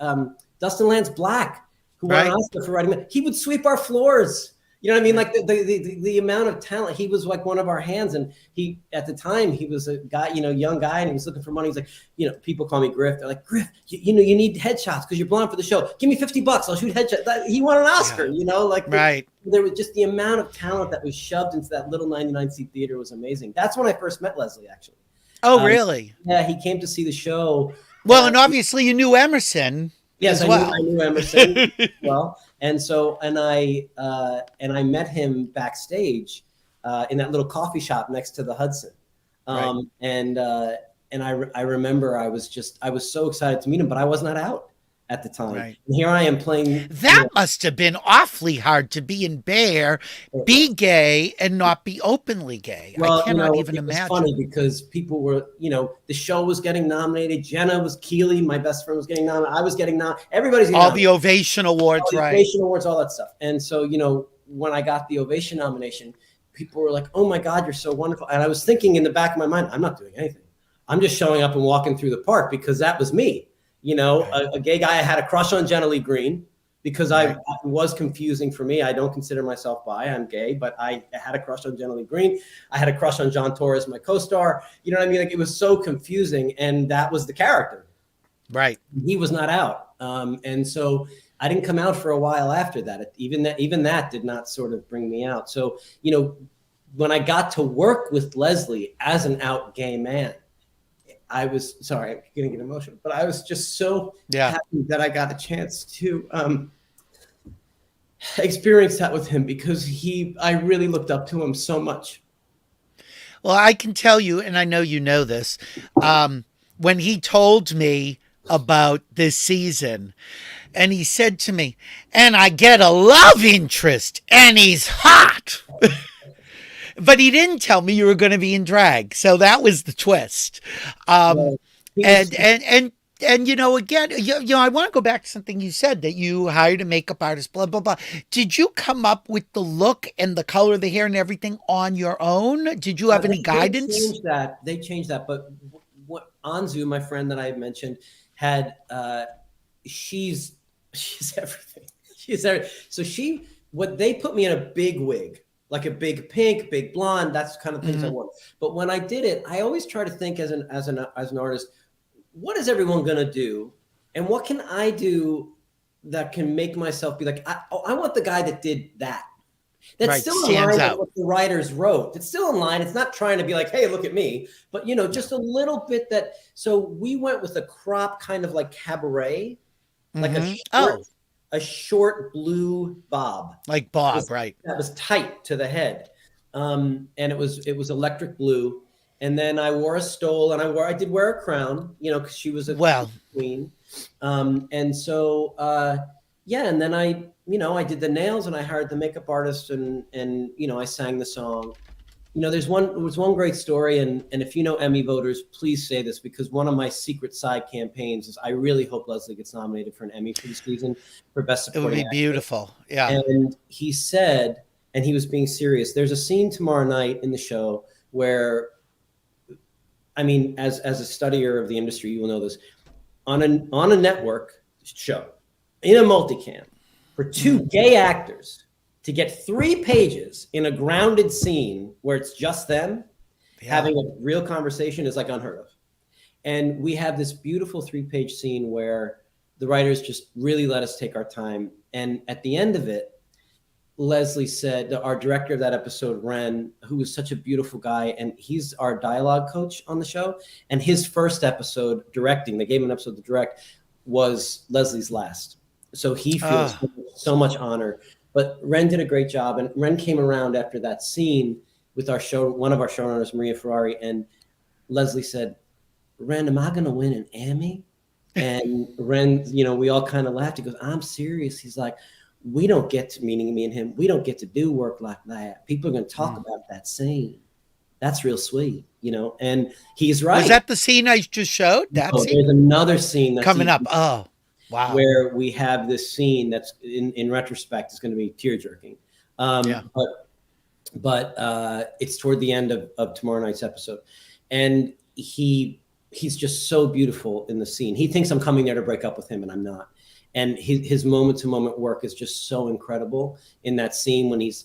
Dustin Lance Black, who won an Oscar for writing. He would sweep our floors. You know what I mean? Like the amount of talent. He was like one of our hands, and he, at the time, he was a guy, young guy, and he was looking for money. He's like, people call me Griff. They're like, Griff, you need headshots because you're blonde for the show. Give me $50, I'll shoot headshots. He won an Oscar. There was just the amount of talent that was shoved into that little 99-seat theater was amazing. That's when I first met Leslie, actually. Oh, really? Yeah, he came to see the show. Well, and obviously you knew Emerson. Yes, I knew Emerson well, and I met him backstage in that little coffee shop next to the Hudson, and I remember I was so excited to meet him, but I was not out at the time. Right. And here I am playing. That must have been awfully hard to be in Bear, be gay, and not be openly gay. Well, I cannot even imagine. It's funny because people were, the show was getting nominated. Jenna was Keeley, my best friend, was getting nominated. I was getting nominated. Everybody's getting nominated. The Ovation Awards, Ovation Awards, all that stuff. And so, when I got the Ovation nomination, people were like, "Oh my God, you're so wonderful." And I was thinking in the back of my mind, I'm not doing anything. I'm just showing up and walking through the park because that was me. A gay guy. I had a crush on Jenna Lee Green. because it was confusing for me. I don't consider myself bi. I'm gay, but I had a crush on Jenna Lee Green. I had a crush on John Torres, my co-star. You know what I mean? Like, it was so confusing, and that was the character. Right. He was not out. And so I didn't come out for a while after that. Even that did not sort of bring me out. So, you know, when I got to work with Leslie as an out gay man, I was, sorry, I'm going to get emotional, but I was just so happy that I got a chance to experience that with him, because I really looked up to him so much. Well, I can tell you, and I know you know this, when he told me about this season, and he said to me, and I get a love interest, and he's hot. But he didn't tell me you were going to be in drag. So that was the twist. And you know, again, you know, I want to go back to something you said, that you hired a makeup artist, blah, blah, blah. Did you come up with the look and the color of the hair and everything on your own? Did you have any guidance? They changed that. But what Anzu, my friend that I mentioned, had, she's everything. She's everything. So what they put me in a big wig, like a big pink, big blonde. That's the kind of things I want. But when I did it, I always try to think as an artist, what is everyone going to do? And what can I do that can make myself be like, I want the guy that did that. That's still in line with what the writers wrote. It's still in line. It's not trying to be like, hey, look at me. But, you know, just a little bit that. So we went with a crop kind of like cabaret, like a short blue bob. Like bob, right. That was tight to the head. And it was electric blue. And then I wore a stole, and I did wear a crown, you know, because she was a queen. And so, and then I did the nails, and I hired the makeup artist, and you know, I sang the song. You know, there was one great story, and if you know Emmy voters, please say this, because one of my secret side campaigns is I really hope Leslie gets nominated for an Emmy for the season for Best Supporting Actor. It would be beautiful, yeah. And he said, and he was being serious, there's a scene tomorrow night in the show where, I mean, as a studier of the industry, you will know this, on a network show, in a multicam, for two gay actors to get 3 pages in a grounded scene where it's just them having a real conversation is like unheard of. And we have this beautiful 3-page scene where the writers just really let us take our time. And at the end of it, Leslie said, our director of that episode, Ren, who was such a beautiful guy, and he's our dialogue coach on the show. And his first episode directing, they gave him an episode to direct, was Leslie's last. So he feels so much honor. But Ren did a great job, and Ren came around after that scene with one of our showrunners, Maria Ferrari, and Leslie said, Ren, am I going to win an Emmy? And Ren, you know, we all kind of laughed. He goes, I'm serious. He's like, we don't get to, meaning me and him, we don't get to do work like that. People are going to talk about that scene. That's real sweet, you know, and he's right. Was that the scene I just showed? There's another scene that's coming up. Oh. Wow. Where we have this scene that's in retrospect is going to be tear-jerking. But it's toward the end of tomorrow night's episode. And he's just so beautiful in the scene. He thinks I'm coming there to break up with him, and I'm not. And his moment-to-moment work is just so incredible in that scene when he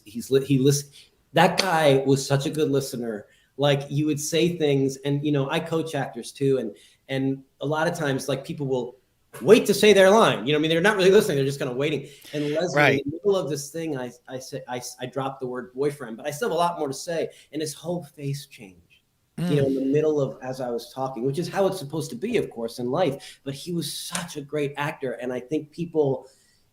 listens. That guy was such a good listener. Like, you would say things, and, you know, I coach actors too. And a lot of times, like, people will wait to say their line. You know what I mean? They're not really listening. They're just kind of waiting. And Leslie, in the middle of this thing, I said, I dropped the word boyfriend, but I still have a lot more to say. And his whole face changed, you know, in the middle of, as I was talking, which is how it's supposed to be, of course, in life. But he was such a great actor. And I think people,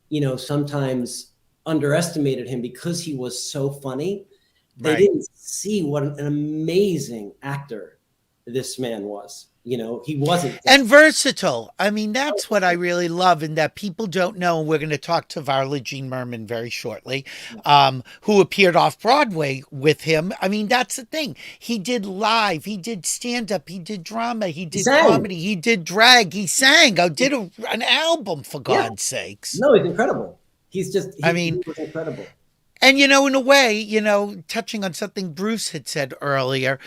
you know, sometimes underestimated him because he was so funny. They didn't see what an amazing actor this man was. You know, he wasn't. And versatile. I mean, that's what I really love, and that people don't know. And we're going to talk to Varla Jean Merman very shortly, who appeared off-Broadway with him. I mean, that's the thing. He did live. He did stand-up. He did drama. He did comedy. He did drag. He sang. I did an album, for God's sakes. No, he's incredible. He was incredible. And, you know, in a way, you know, touching on something Bruce had said earlier,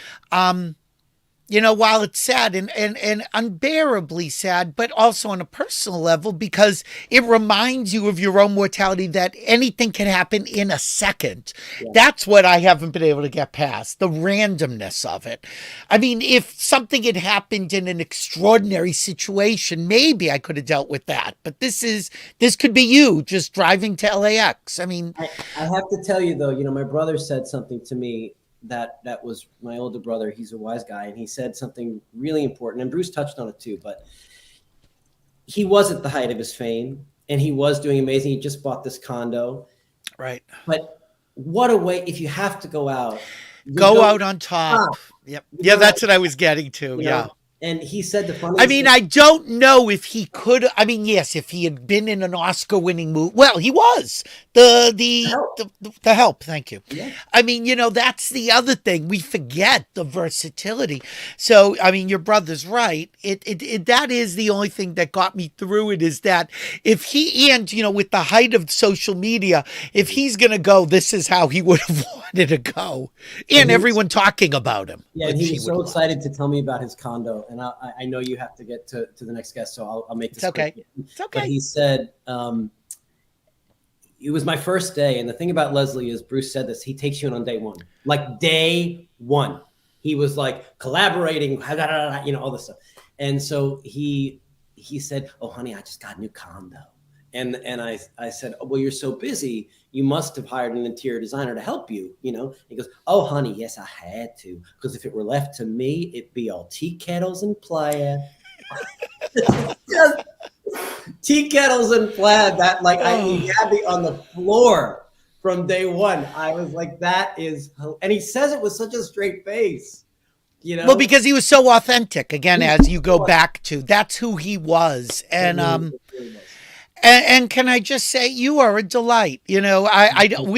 while it's sad and unbearably sad, but also on a personal level, because it reminds you of your own mortality, that anything can happen in a second. Yeah. That's what I haven't been able to get past, the randomness of it. I mean, if something had happened in an extraordinary situation, maybe I could have dealt with that. But this could be you just driving to LAX. I mean, I have to tell you, though, my brother said something to me that was my older brother. He's a wise guy, and he said something really important, and Bruce touched on it too, but he was at the height of his fame and he was doing amazing. He just bought this condo. Right. But what a way, if you have to go out, go out on top. Yep. Yeah, that's what I was getting to. Yeah. And he said the funniest I mean, I don't know if he could. I mean, yes, if he had been in an Oscar-winning movie. Well, he was the Help. Thank you. Yeah. I mean, that's the other thing, we forget the versatility. So, I mean, your brother's right. It that is the only thing that got me through it, is that if he, and with the height of social media, if he's gonna go, this is how he would have wanted to go, and everyone talking about him. Yeah, and he was so excited to tell me about his condo. And I know you have to get to the next guest, so I'll make this quick. It's okay. But he said, it was my first day. And the thing about Leslie is, Bruce said this, he takes you in on day one. Like day one. He was like collaborating, all this stuff. And so he said, oh, honey, I just got a new condo. And I said, oh, well, you're so busy, you must have hired an interior designer to help you, He goes, oh, honey, yes, I had to. Because if it were left to me, it'd be all tea kettles and plaid. Just tea kettles and plaid. That, he had me on the floor from day one. I was like, that is, and he says it with such a straight face. Well, because he was so authentic, again, as you go back to, that's who he was. And, And can I just say, you are a delight. We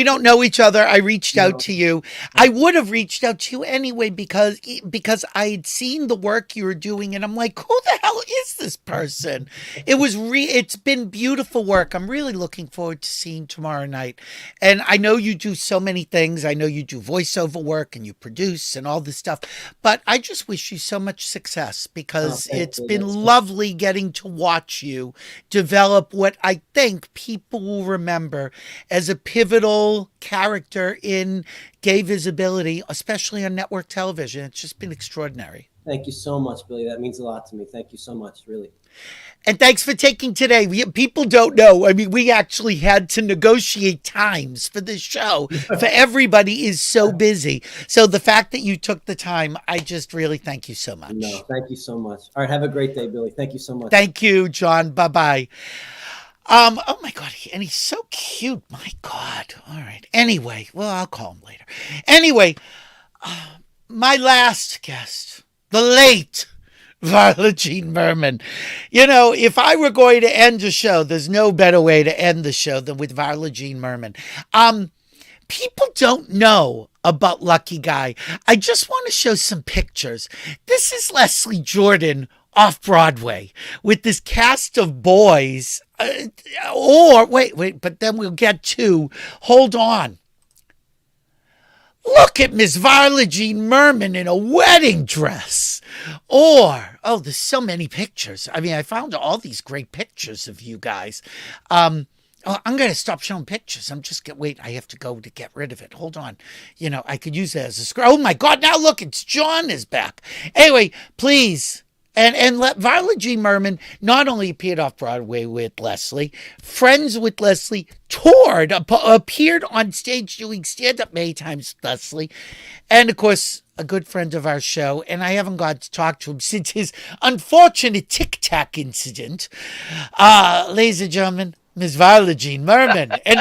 don't know each other. I reached out to you. I would have reached out to you anyway, because I had seen the work you were doing, and I'm like, who the hell is this person? It's been beautiful work. I'm really looking forward to seeing tomorrow night. And I know you do so many things. I know you do voiceover work and you produce and all this stuff, but I just wish you so much success, because it's been lovely getting to watch you develop what I think people will remember as a pivotal character in gay visibility, especially on network television. It's just been extraordinary. Thank you so much, Billy. That means a lot to me. Thank you so much, really. And thanks for taking today. People don't know. I mean, we actually had to negotiate times for this show. For everybody is so busy. So the fact that you took the time, I just really thank you so much. No, thank you so much. All right, have a great day, Billy. Thank you so much. Thank you, John. Bye-bye. Oh my God, and he's so cute. My God. All right. Anyway, well, I'll call him later. Anyway, my last guest, the late Varla Jean Merman. If I were going to end a show, there's no better way to end the show than with Varla Jean Merman. People don't know about Lucky Guy. I just want to show some pictures. This is Leslie Jordan off-Broadway with this cast of boys. Wait, but then we'll get to, hold on. Look at Miss Varla Jean Merman in a wedding dress. There's so many pictures. I mean, I found all these great pictures of you guys. I'm going to stop showing pictures. I have to go to get rid of it. Hold on. I could use it as a scroll. Oh my God, now look, it's John is back. Anyway, please. And Varla Jean Merman not only appeared off-Broadway with Leslie, friends with Leslie, toured, appeared on stage doing stand-up many times with Leslie, and of course, a good friend of our show, and I haven't got to talk to him since his unfortunate Tic Tac incident. Ladies and gentlemen, Ms. Varla Jean Merman, and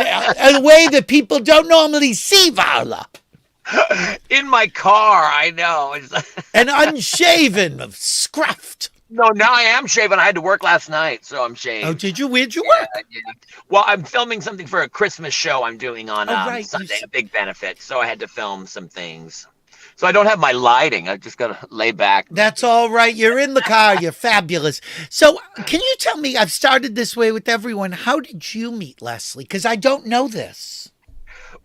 a way that people don't normally see Varla. In my car, I know. And unshaven, scruffed. No, now I am shaven. I had to work last night, so I'm shaved. Oh, did you? Where'd you work? Yeah. Well, I'm filming something for a Christmas show I'm doing on Sunday, a big benefit, so I had to film some things. So I don't have my lighting. I just got to lay back. That's all right. You're in the car. You're fabulous. So can you tell me, I've started this way with everyone, how did you meet Leslie? Because I don't know this.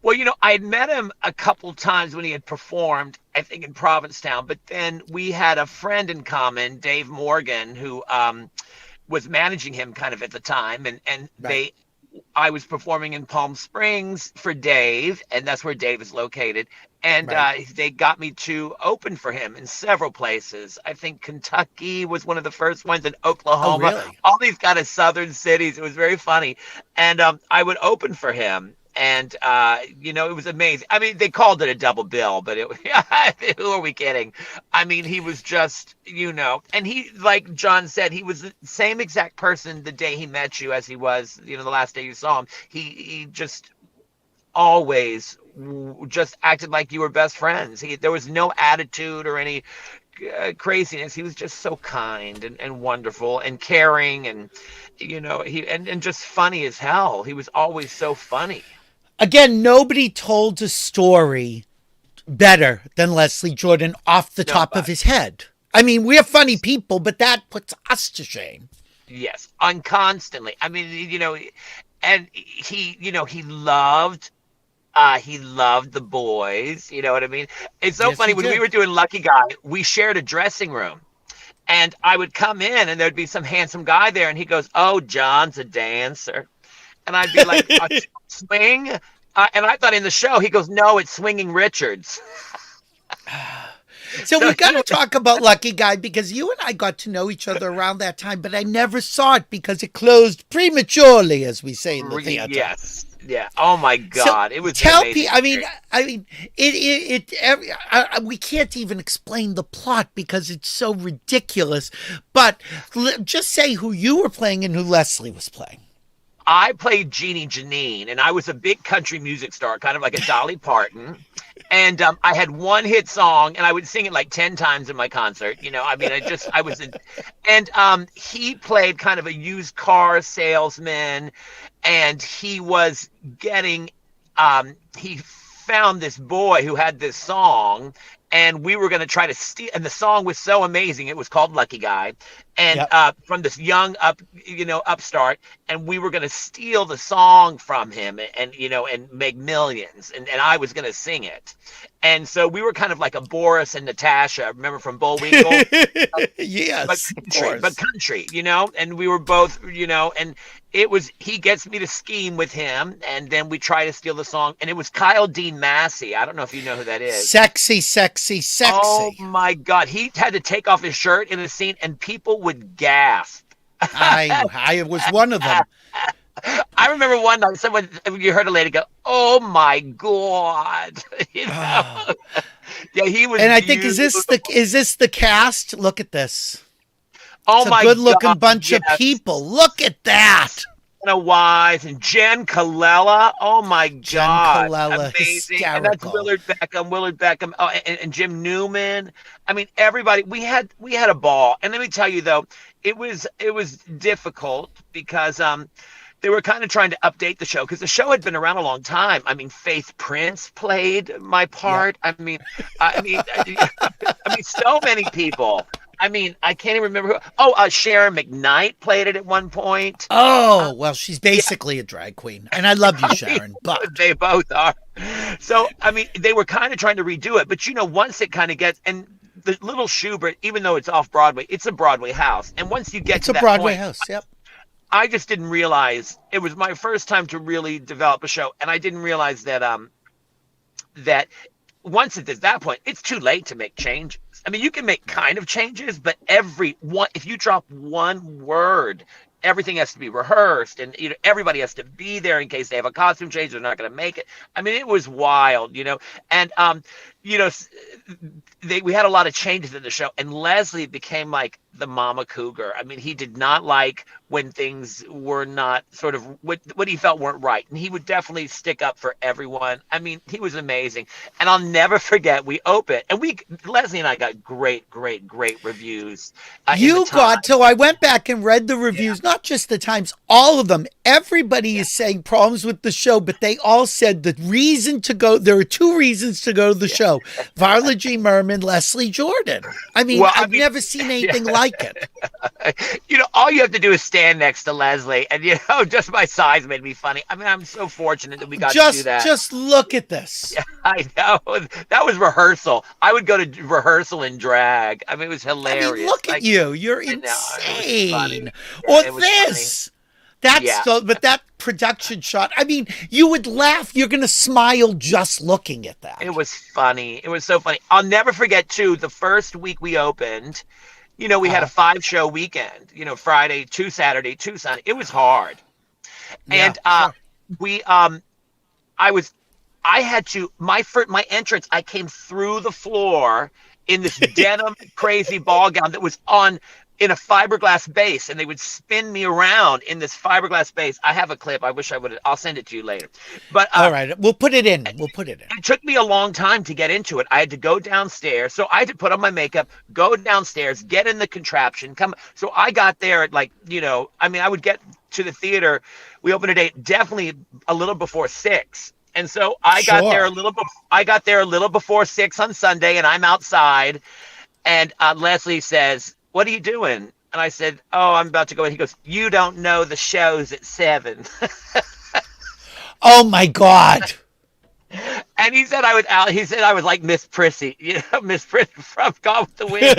Well, I had met him a couple times when he had performed, I think, in Provincetown. But then we had a friend in common, Dave Morgan, who was managing him kind of at the time. And I was performing in Palm Springs for Dave, and that's where Dave is located. And they got me to open for him in several places. I think Kentucky was one of the first ones, in Oklahoma. Oh, really? All these kind of southern cities. It was very funny. And I would open for him. And, it was amazing. I mean, they called it a double bill, but who are we kidding? I mean, he was just, and he, like John said, he was the same exact person the day he met you as he was, the last day you saw him. He just always just acted like you were best friends. There was no attitude or any craziness. He was just so kind and wonderful and caring, and and just funny as hell. He was always so funny. Again, nobody told a story better than Leslie Jordan off the top of his head. I mean, we're funny people, but that puts us to shame. Yes, constantly. I mean, and he loved the boys. You know what I mean? It's so funny. When we were doing Lucky Guy, we shared a dressing room. And I would come in, and there'd be some handsome guy there, and he goes, "Oh, John's a dancer." And I'd be like, "Swing?" And I thought in the show, he goes, "No, it's Swinging Richards." So we got to talk about Lucky Guy, because you and I got to know each other around that time, but I never saw it because it closed prematurely, as we say in the theater. Yes. Yeah. Oh my God. So it was. Tell me. I mean, we can't even explain the plot because it's so ridiculous. But just say who you were playing and who Leslie was playing. I played Jeannie Janine, and I was a big country music star, kind of like a Dolly Parton. And I had one hit song, and I would sing it like 10 times in my concert. And he played kind of a used car salesman, and he was getting, he found this boy who had this song, and we were going to try to steal, and the song was so amazing. It was called Lucky Guy. And from this young upstart, and we were going to steal the song from him and make millions. And I was going to sing it. And so we were kind of like a Boris and Natasha, remember, from Bullwinkle? Yes, but country, and we were both, and he gets me to scheme with him, and then we try to steal the song, and it was Kyle Dean Massey. I don't know if you know who that is. Sexy, sexy, sexy. Oh my God. He had to take off his shirt in a scene, and people would gasp. I was one of them. I remember one night you heard a lady go, "Oh my God." Yeah, he was. And I think, is this the cast? Look at this. Oh it's my a good-looking God, bunch of people. Look at that. Wise and Jen Colella. Oh my God. Jen Colella, amazing. hysterical. And that's Willard Beckham. Oh, and Jim Newman. I mean, everybody, we had a ball. And let me tell you though, it was difficult because they were kind of trying to update the show, because the show had been around a long time. I mean, Faith Prince played my part. Yeah. I mean, so many people. I mean, I can't even remember who. Oh, Sharon McKnight played it at one point. Oh, well, she's basically a drag queen. And I love you, Sharon. But they both are. So, I mean, they were kind of trying to redo it. But, once it kind of gets, and the Little Schubert, even though it's off-Broadway, it's a Broadway house. And once you get to that point. It's a Broadway house, yep. I just didn't realize, it was my first time to really develop a show. And I didn't realize that once it's at that point, it's too late to make changes. I mean, you can make kind of changes, but if you drop one word, everything has to be rehearsed, and everybody has to be there in case they have a costume change. They're not going to make it. I mean, it was wild, and we had a lot of changes in the show, and Leslie became like the mama cougar. I mean, he did not like when things were not sort of what he felt weren't right, and he would definitely stick up for everyone. I mean, he was amazing, and I'll never forget. We opened, and Leslie and I got great reviews. So I went back and read the reviews, not just the Times, all of them. Everybody is saying problems with the show, but they all said the reason to go. There are two reasons to go to the show: Varla Jean Merman, Leslie Jordan. I mean, I've never seen anything like it. all you have to do is stand next to Leslie, and just my size made me funny. I mean, I'm so fortunate that we got to do that. Just look at this. Yeah, I know. That was rehearsal. I would go to rehearsal in drag. I mean, it was hilarious. I mean, look at you. You're insane. Or this. But that production shot, I mean, you would laugh. You're going to smile just looking at that. It was funny. It was so funny. I'll never forget, too, the first week we opened, we had a 5-show weekend, Friday, 2 Saturday, 2 Sunday. It was hard. And I had to, my entrance, I came through the floor in this denim crazy ball gown that was in a fiberglass base, and they would spin me around in this fiberglass base. I have a clip. I wish I would. I'll send it to you later. But all right, we'll put it in. It took me a long time to get into it. I had to go downstairs, so I had to put on my makeup, go downstairs, get in the contraption, come. So I got there at I would get to the theater. We opened at 8, definitely a little before 6. And so I got there a little before 6 on Sunday, and I'm outside, and Leslie says, "What are you doing?" And I said, "Oh, I'm about to go in." He goes, "You don't know the show's at 7." Oh my God. And he said I was like Miss Prissy, Miss Prissy from Gone with the Wind,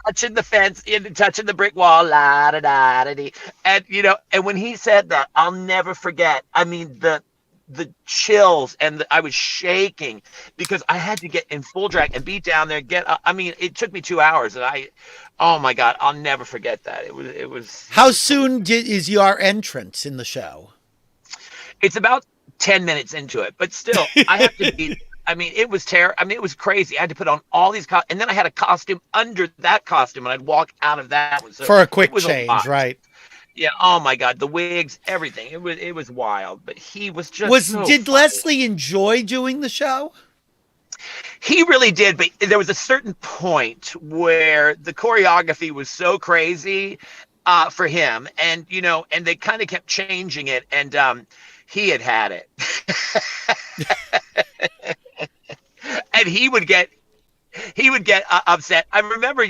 touching the fence, touching the brick wall, la da da da dee. And and when he said that, I'll never forget. I mean, the chills, and I was shaking because I had to get in full drag and be down there. It took me 2 hours, and oh my God, I'll never forget that. It was. How soon is your entrance in the show? It's about 10 minutes into it, but still, I have to be. I mean, it was terrible. I mean, it was crazy. I had to put on all these and then I had a costume under that costume, and I'd walk out of that one. So for a quick change, right? Yeah. Oh my God, the wigs, everything. It was wild, but he was just. Did Leslie enjoy doing the show? He really did, but there was a certain point where the choreography was so crazy for him, and and they kind of kept changing it, and he had it, and he would get upset. I remember,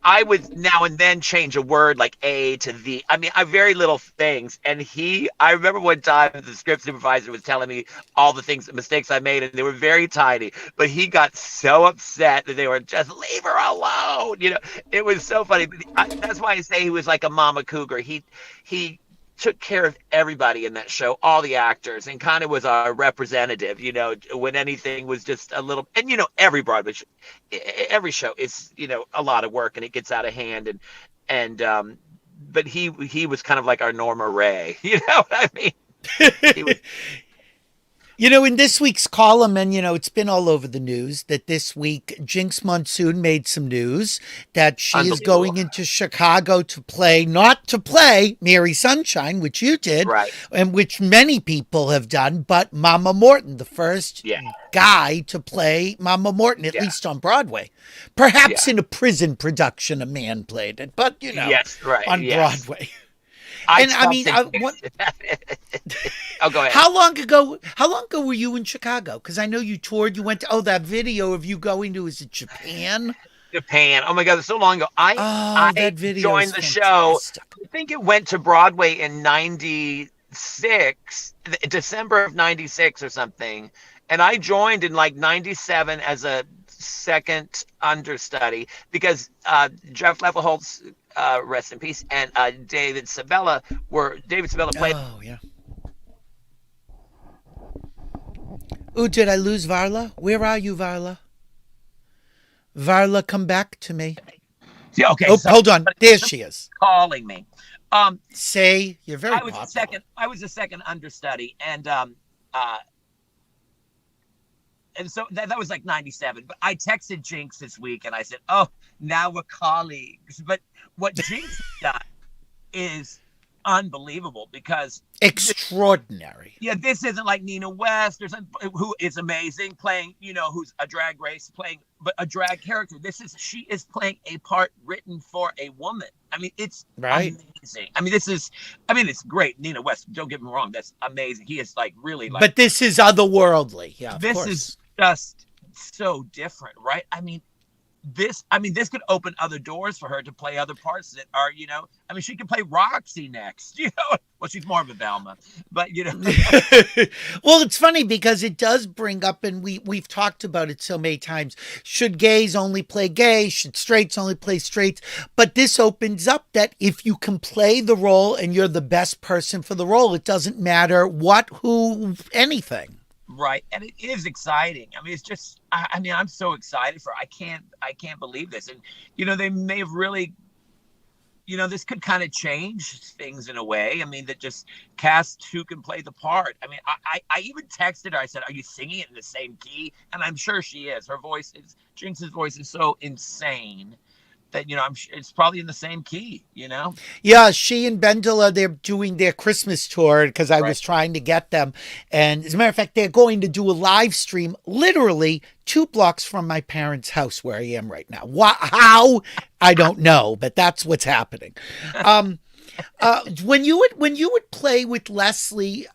I would now and then change a word like A to the. I mean, very little things. And I remember one time the script supervisor was telling me all the mistakes I made, and they were very tiny. But he got so upset that they were just leave her alone. It was so funny. That's why I say he was like a mama cougar. He took care of everybody in that show, all the actors, and kind of was our representative, when anything was just a little, and every Broadway show, every show is, a lot of work, and it gets out of hand, but he was kind of like our Norma Ray, you know what I mean? In this week's column, and, it's been all over the news that this week, Jinx Monsoon made some news that she is going into Chicago not to play Mary Sunshine, which you did, right, and which many people have done, but Mama Morton, the first guy to play Mama Morton, at least on Broadway. Perhaps in a prison production, a man played it, but, on Broadway. Oh, go ahead. How long ago were you in Chicago? Because I know you toured. You went to that video of you going to, is it Japan? Japan. Oh my God, that's so long ago. I joined the show. I think it went to Broadway in '96, December of '96 or something. And I joined in like '97 as a second understudy because Jeff Levelholtz, rest in peace, and David Sabella played. Oh yeah. Oh, did I lose Varla? Where are you, Varla? Varla, come back to me. Yeah, okay. Oh, hold on. There she is. Calling me. Say you're very. I was a second understudy, and so that was like '97. But I texted Jinx this week, and I said, "Oh, now we're colleagues." But what Jinx done is unbelievable because extraordinary. This isn't like Nina West or something, who is amazing playing, who's a drag race playing, but a drag character. She is playing a part written for a woman. I mean, it's amazing. I mean, it's great. Nina West, don't get me wrong, that's amazing. He is like really like. But this is otherworldly. Yeah, this is just so different, right? I mean, this could open other doors for her to play other parts that are, she could play Roxy next, well, she's more of a Velma, but Well, it's funny because it does bring up, and we've talked about it so many times, should gays only play gay? Should straights only play straights? But this opens up that if you can play the role and you're the best person for the role, it doesn't matter what, who, anything. Right. And it is exciting. I mean, it's just, I'm so excited for, I can't believe this. And, they may have really, this could kind of change things in a way. I mean, that just cast who can play the part. I mean, I even texted her. I said, are you singing it in the same key? And I'm sure she is. Jinx's voice is so insane that, it's probably in the same key, Yeah, she and Bendela, they're doing their Christmas tour because I was trying to get them. And as a matter of fact, they're going to do a live stream literally 2 blocks from my parents' house where I am right now. How? I don't know, but that's what's happening. When you would play with Leslie,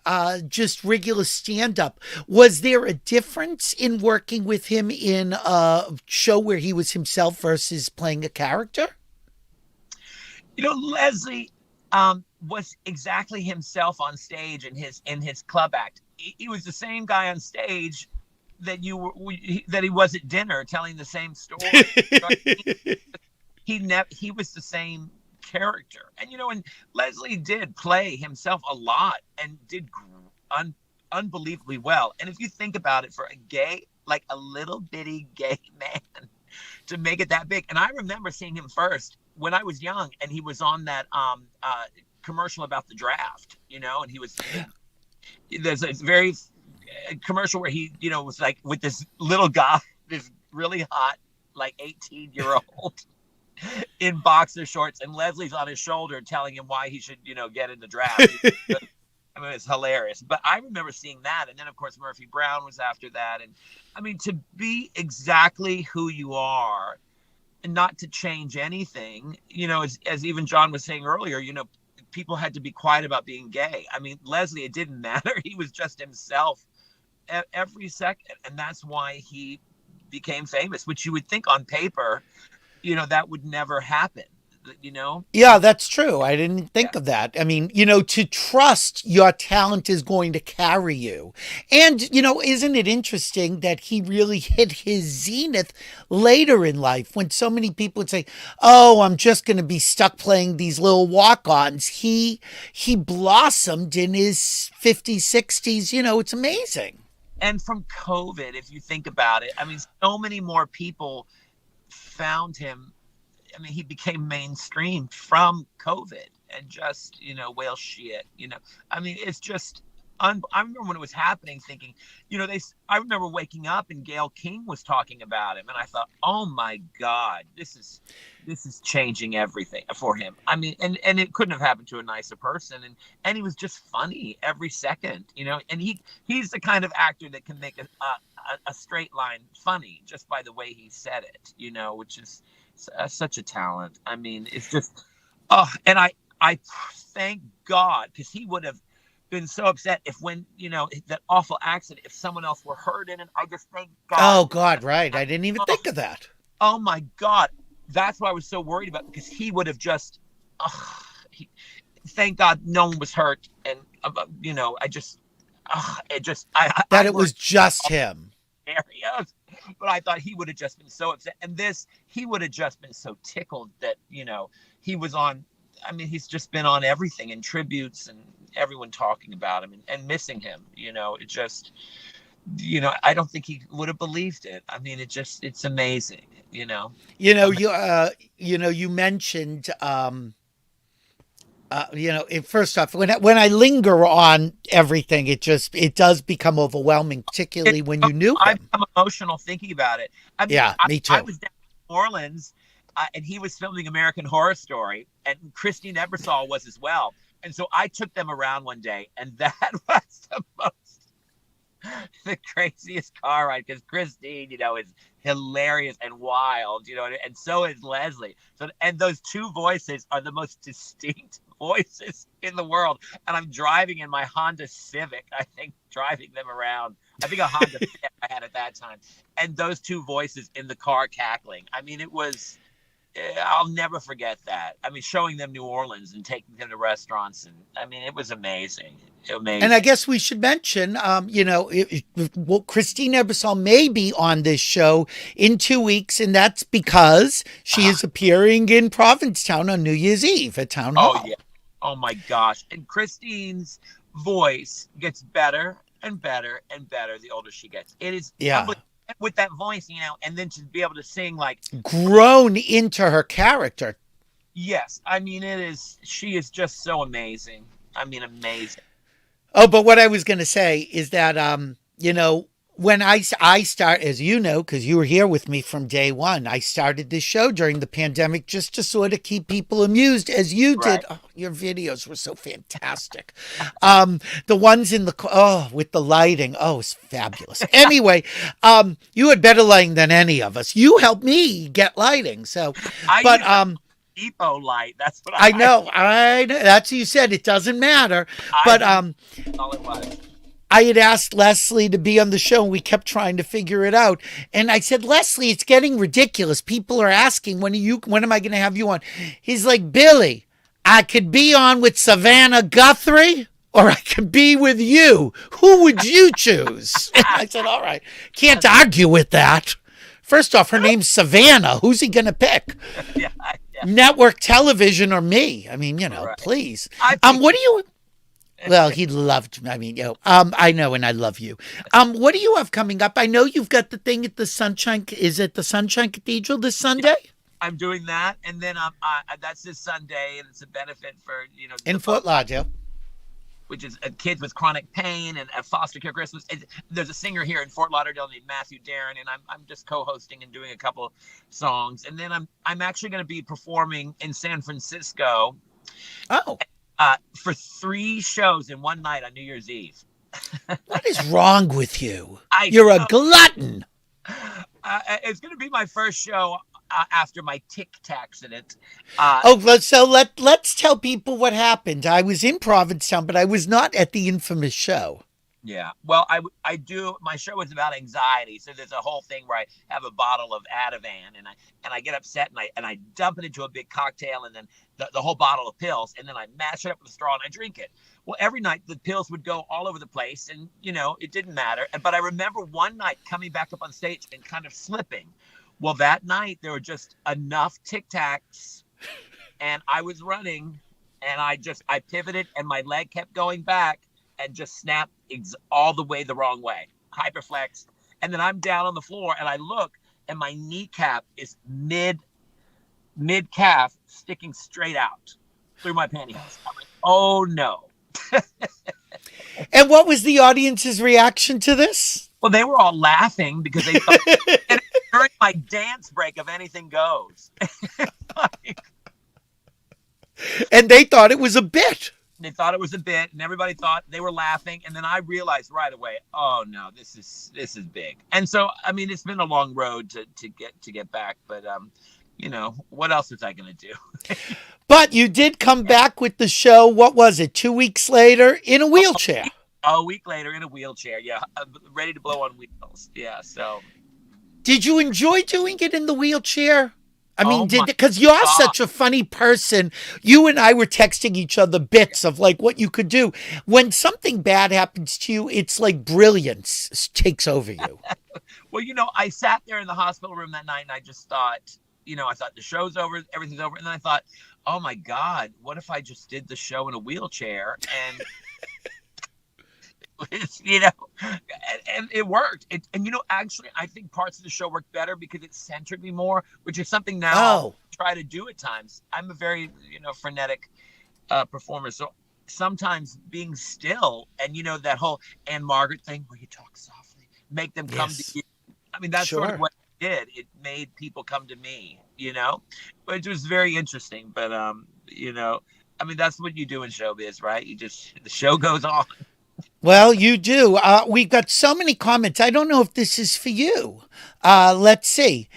just regular stand-up, was there a difference in working with him in a show where he was himself versus playing a character? Leslie was exactly himself on stage in his club act. He was the same guy on stage that he was at dinner telling the same story. He was the same character. And Leslie did play himself a lot and did unbelievably well. And if you think about it, for a gay, like a little bitty gay man, to make it that big. And I remember seeing him first when I was young, and he was on that commercial about the draft, and he was, there's a very commercial where he, was like with this little guy, this really hot, like 18-year-old in boxer shorts, and Leslie's on his shoulder telling him why he should, get in the draft. I mean, it's hilarious. But I remember seeing that. And then, of course, Murphy Brown was after that. And I mean, to be exactly who you are and not to change anything, as even John was saying earlier, people had to be quiet about being gay. I mean, Leslie, it didn't matter. He was just himself every second. And that's why he became famous, which you would think on paper, that would never happen, Yeah, that's true. I didn't think of that. I mean, to trust your talent is going to carry you. And, isn't it interesting that he really hit his zenith later in life when so many people would say, oh, I'm just going to be stuck playing these little walk-ons. He blossomed in his 50s, 60s. It's amazing. And from COVID, if you think about it, I mean, so many more people found him. I mean, he became mainstream from COVID and just, whale shit, I mean, it's just, I remember when it was happening thinking, I remember waking up and Gayle King was talking about him. And I thought, oh my God, this is changing everything for him. I mean, and it couldn't have happened to a nicer person. And he was just funny every second, and he's the kind of actor that can make a straight line funny just by the way he said it, which is such a talent. I mean, it's just, and I thank God, because he would have been so upset if when, that awful accident, if someone else were hurt in it. I just thank God. Oh God, right. I didn't even think of that. Oh my God. That's what I was so worried about, because he would have just, thank God no one was hurt. And, it was just him. Areas. But I thought he would have just been so upset. And he would have just been so tickled that, he was on, I mean, he's just been on everything and tributes and everyone talking about him and missing him, it just, I don't think he would have believed it. I mean, it's amazing, you mentioned, first off, when I linger on everything, it does become overwhelming, particularly when you knew him. I'm emotional thinking about it. I mean, yeah, me too. I was down in New Orleans, and he was filming American Horror Story, and Christine Ebersol was as well. And so I took them around one day, and that was the craziest car ride, because Christine, is hilarious and wild, and so is Leslie. So, and those two voices are the most distinct voices in the world. And I'm driving in my Honda Civic, I think, driving them around. I think a Honda Fit I had at that time. And those two voices in the car cackling. I mean, it was, I'll never forget that. I mean, showing them New Orleans and taking them to restaurants. And I mean, it was amazing. Amazing. And I guess we should mention, well, Christine Ebersol may be on this show in 2 weeks, and that's because she is appearing in Provincetown on New Year's Eve at Town Hall. Oh, yeah. Oh, my gosh. And Christine's voice gets better and better and better the older she gets. It is with that voice, and then to be able to sing like grown into her character. Yes. I mean, she is just so amazing. I mean, amazing. Oh, but what I was going to say is that, when I start, as you know, because you were here with me from day one, I started this show during the pandemic just to sort of keep people amused, as you did. Oh, your videos were so fantastic. The ones in with the lighting. Oh, it's fabulous. Anyway, you had better lighting than any of us. You helped me get lighting. So, Epo light. That's what I know. I know. That's what you said. It doesn't matter. But all it was. I had asked Leslie to be on the show, and we kept trying to figure it out. And I said, Leslie, it's getting ridiculous. People are asking, when am I going to have you on? He's like, Billy, I could be on with Savannah Guthrie, or I could be with you. Who would you choose? And I said, all right. Can't argue with that. First off, her name's Savannah. Who's he going to pick? Yeah. Network television or me? I mean, please. What do you... Well, he loved, I know, and I love you. What do you have coming up? I know you've got the thing at the Sunshine, is it the Sunshine Cathedral this Sunday? I'm doing that, and then that's this Sunday, and it's a benefit for, in Fort Lauderdale. Which is kids with chronic pain and a foster care Christmas. There's a singer here in Fort Lauderdale named Matthew Darren, and I'm just co-hosting and doing a couple songs. And then I'm actually going to be performing in San Francisco. Oh. For 3 shows in one night on New Year's Eve. What is wrong with you? You're a glutton. It's going to be my first show after my tic accident. So let's tell people what happened. I was in Provincetown, but I was not at the infamous show. Yeah. Well, I do. My show is about anxiety, so there's a whole thing where I have a bottle of Ativan, and I get upset, and I dump it into a big cocktail, and then the whole bottle of pills, and then I mash it up with a straw and I drink it. Well, every night the pills would go all over the place, and it didn't matter. But I remember one night coming back up on stage and kind of slipping. Well, that night there were just enough Tic Tacs, and I was running, and I pivoted, and my leg kept going back, and just snapped all the way the wrong way, hyperflexed. And then I'm down on the floor, and I look, and my kneecap is mid-calf sticking straight out through my pantyhose. I'm like, oh, no. And what was the audience's reaction to this? Well, they were all laughing because they thought, and during my dance break of Anything Goes. And they thought it was a bit. They thought it was a bit, and everybody thought they were laughing. And then I realized right away, oh no, this is big. And so, I mean, it's been a long road to get back, but what else was I going to do? But you did come back with the show. What was it? 2 weeks later in a wheelchair. A week later in a wheelchair. Yeah. Ready to blow on wheels. Yeah. So did you enjoy doing it in the wheelchair? I mean, because you're such a funny person. You and I were texting each other bits of like what you could do. When something bad happens to you, it's like brilliance takes over you. Well, I sat there in the hospital room that night and I just thought, I thought the show's over, everything's over. And then I thought, oh my God, what if I just did the show in a wheelchair? And and it worked. Actually, I think parts of the show worked better because it centered me more, which is something now I try to do at times. I'm a very, frenetic performer. So sometimes being still and, that whole Anne Margaret thing where you talk softly, make them come to you. I mean, that's sort of what it did. It made people come to me, which was very interesting. But, I mean, that's what you do in showbiz, right? The show goes on. Well, you do. We've got so many comments. I don't know if this is for you. Let's see.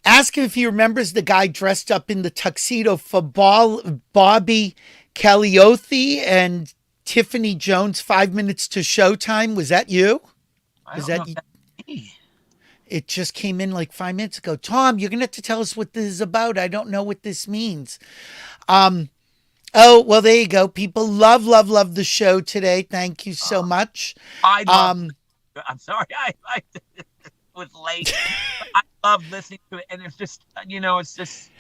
Ask him if he remembers the guy dressed up in the tuxedo for Bobby Calliothi and Tiffany Jones, 5 minutes to Showtime. Was that you? I Is don't that know if that's me. It just came in like 5 minutes ago. Tom, you're gonna have to tell us what this is about. I don't know what this means. Oh, well, there you go. People love the show today. Thank you so much. I love. I'm sorry, I was late. But I love listening to it, and it's just, it's just.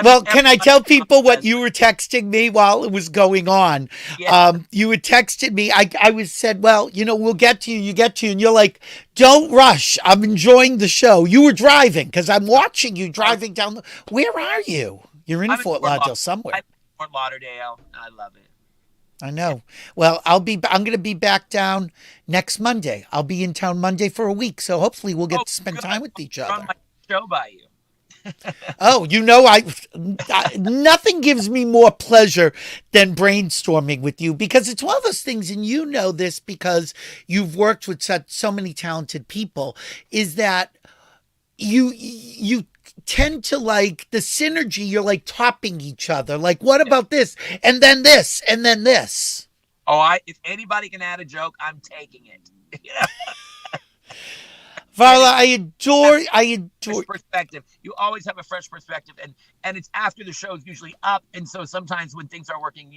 Well, can I tell people what you were texting me while it was going on? Yeah. You had texted me. I was said, well, we'll get to you. You get to you. And you're like, don't rush. I'm enjoying the show. You were driving because I'm watching you driving down. Where are you? You're in Fort Lauderdale somewhere. I'm in Fort Lauderdale. I love it. I know. Well, I'm going to be back down next Monday. I'll be in town Monday for a week. So hopefully we'll get to spend time with each other. Run my show by you. Oh, nothing gives me more pleasure than brainstorming with you, because it's one of those things, and you know this because you've worked with so many talented people, is that you tend to like the synergy. You're like topping each other. Like, what about this? And then this, and then this. Oh, if anybody can add a joke, I'm taking it. Varla, I adore perspective. You always have a fresh perspective, and it's after the show's usually up, and so sometimes when things aren't working,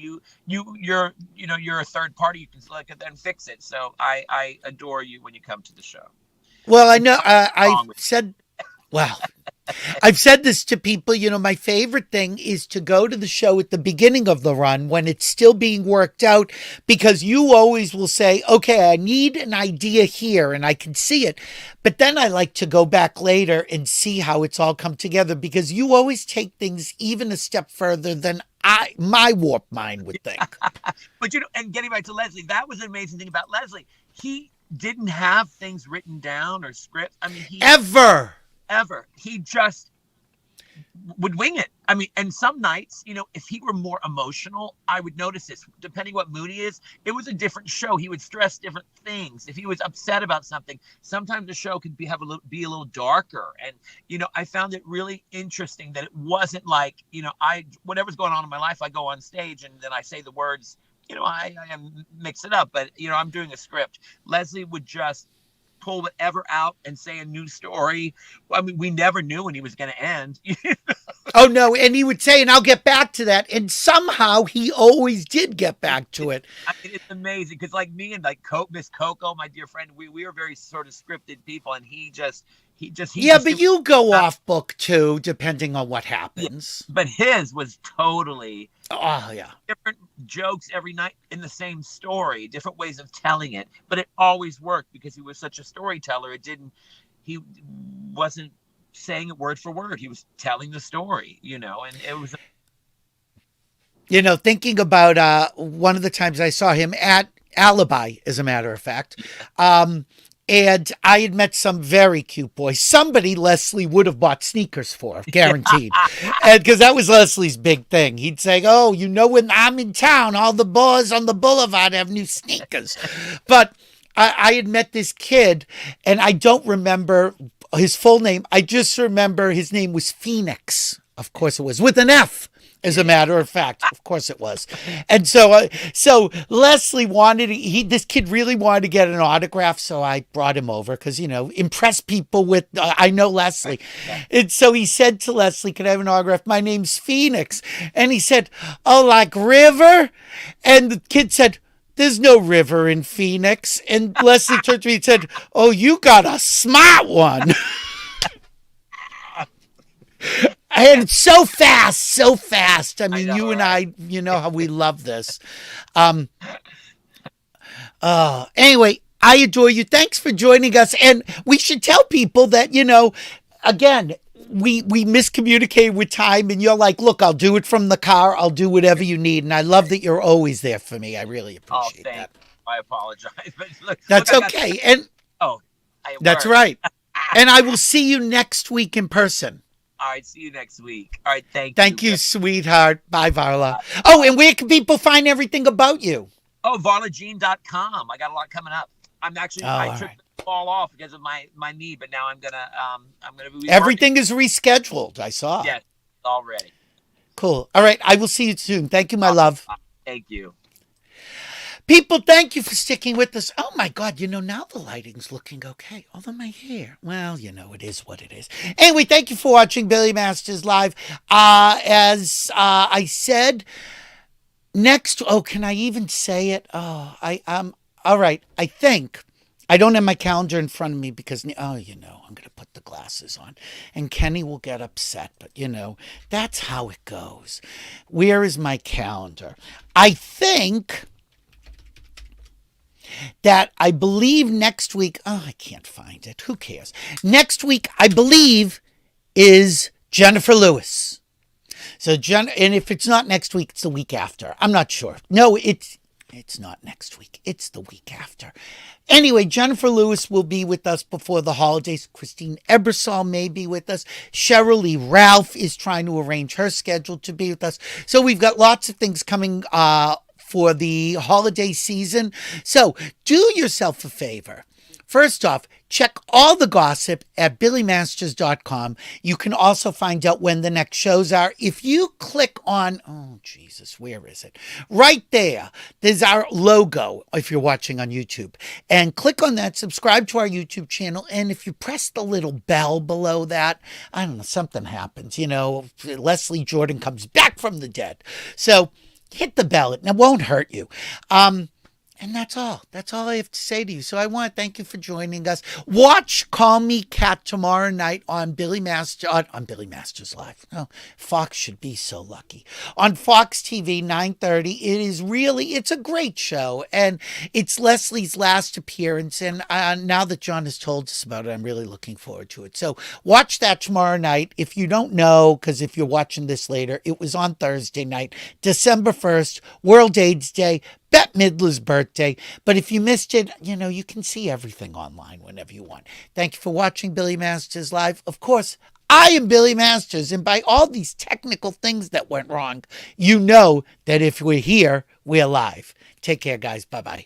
you're a third party. You can look at that and fix it. So I adore you when you come to the show. Well, I know I've said this to people, my favorite thing is to go to the show at the beginning of the run when it's still being worked out, because you always will say, okay, I need an idea here and I can see it. But then I like to go back later and see how it's all come together, because you always take things even a step further than my warp mind would think. But, and getting back to Leslie, that was an amazing thing about Leslie. He didn't have things written down or scripts. I mean, ever. He just would wing it. I mean, and some nights, if he were more emotional, I would notice this. Depending what mood he is, it was a different show. He would stress different things. If he was upset about something, sometimes the show could be a little darker. And I found it really interesting that it wasn't like whatever's going on in my life, I go on stage and then I say the words. I mix it up, but I'm doing a script. Leslie would just pull whatever out and say a new story. I mean, we never knew when he was going to end. Oh, no. And he would say, and I'll get back to that. And somehow he always did get back to it. I mean, it's amazing because like me and like Miss Coco, my dear friend, we are very sort of scripted people. And he just but you go off book too, depending on what happens. Yeah, but his was totally different jokes every night in the same story, different ways of telling it. But it always worked because he was such a storyteller. He wasn't saying it word for word. He was telling the story, and it was. Thinking about one of the times I saw him at Alibi, as a matter of fact. And I had met some very cute boys. Somebody Leslie would have bought sneakers for, guaranteed. And because that was Leslie's big thing. He'd say, oh, when I'm in town, all the boys on the boulevard have new sneakers. But I had met this kid, and I don't remember his full name. I just remember his name was Phoenix. Of course it was, with an F. As a matter of fact, of course it was. And so Leslie this kid really wanted to get an autograph. So I brought him over because, impress people with, I know Leslie. And so he said to Leslie, can I have an autograph? My name's Phoenix. And he said, oh, like river? And the kid said, there's no river in Phoenix. And Leslie turned to me and said, oh, you got a smart one. And so fast. I mean, you and I, how we love this. Anyway, I adore you. Thanks for joining us. And we should tell people that, again, we miscommunicated with time, and you're like, look, I'll do it from the car. I'll do whatever you need. And I love that you're always there for me. I really appreciate that. I apologize. But that's okay. That's right. And I will see you next week in person. All right, see you next week. All right, thank you. Thank you, sweetheart. Bye, Varla. Oh, and where can people find everything about you? Oh, varlajean.com. I got a lot coming up. I'm actually I took the fall off because of my knee, but now I'm gonna be everything is rescheduled. I saw. Yes, already. Cool. All right, I will see you soon. Thank you, my love. Thank you. People, thank you for sticking with us. Oh my God, now the lighting's looking okay. Although my hair, well, it is what it is. Anyway, thank you for watching Billy Masters Live. As I said, can I even say it? All right, I think. I don't have my calendar in front of me because, I'm going to put the glasses on. And Kenny will get upset, but, that's how it goes. Where is my calendar? I think that I believe next week, I can't find it. Who cares? Next week, I believe, is Jennifer Lewis. So, and if it's not next week, it's the week after. I'm not sure. No, it's not next week. It's the week after. Anyway, Jennifer Lewis will be with us before the holidays. Christine Ebersol may be with us. Cheryl Lee Ralph is trying to arrange her schedule to be with us. So we've got lots of things coming for the holiday season. So do yourself a favor. First off, check all the gossip at billymasters.com. You can also find out when the next shows are. If you click on, where is it? Right there. There's our logo if you're watching on YouTube. And click on that, subscribe to our YouTube channel. And if you press the little bell below that, I don't know, something happens. Leslie Jordan comes back from the dead. So hit the bell. It won't hurt you. And that's all. That's all I have to say to you. So I want to thank you for joining us. Watch Call Me Kat tomorrow night on Billy Masters Live. Oh, Fox should be so lucky. On Fox TV, 9:30. It's a great show. And it's Leslie's last appearance. And now that John has told us about it, I'm really looking forward to it. So watch that tomorrow night. If you don't know, because if you're watching this later, it was on Thursday night, December 1st, World AIDS Day. Bette Midler's birthday. But if you missed it, you can see everything online whenever you want. Thank you for watching Billy Masters Live. Of course, I am Billy Masters. And by all these technical things that went wrong, you know that if we're here, we're live. Take care, guys. Bye-bye.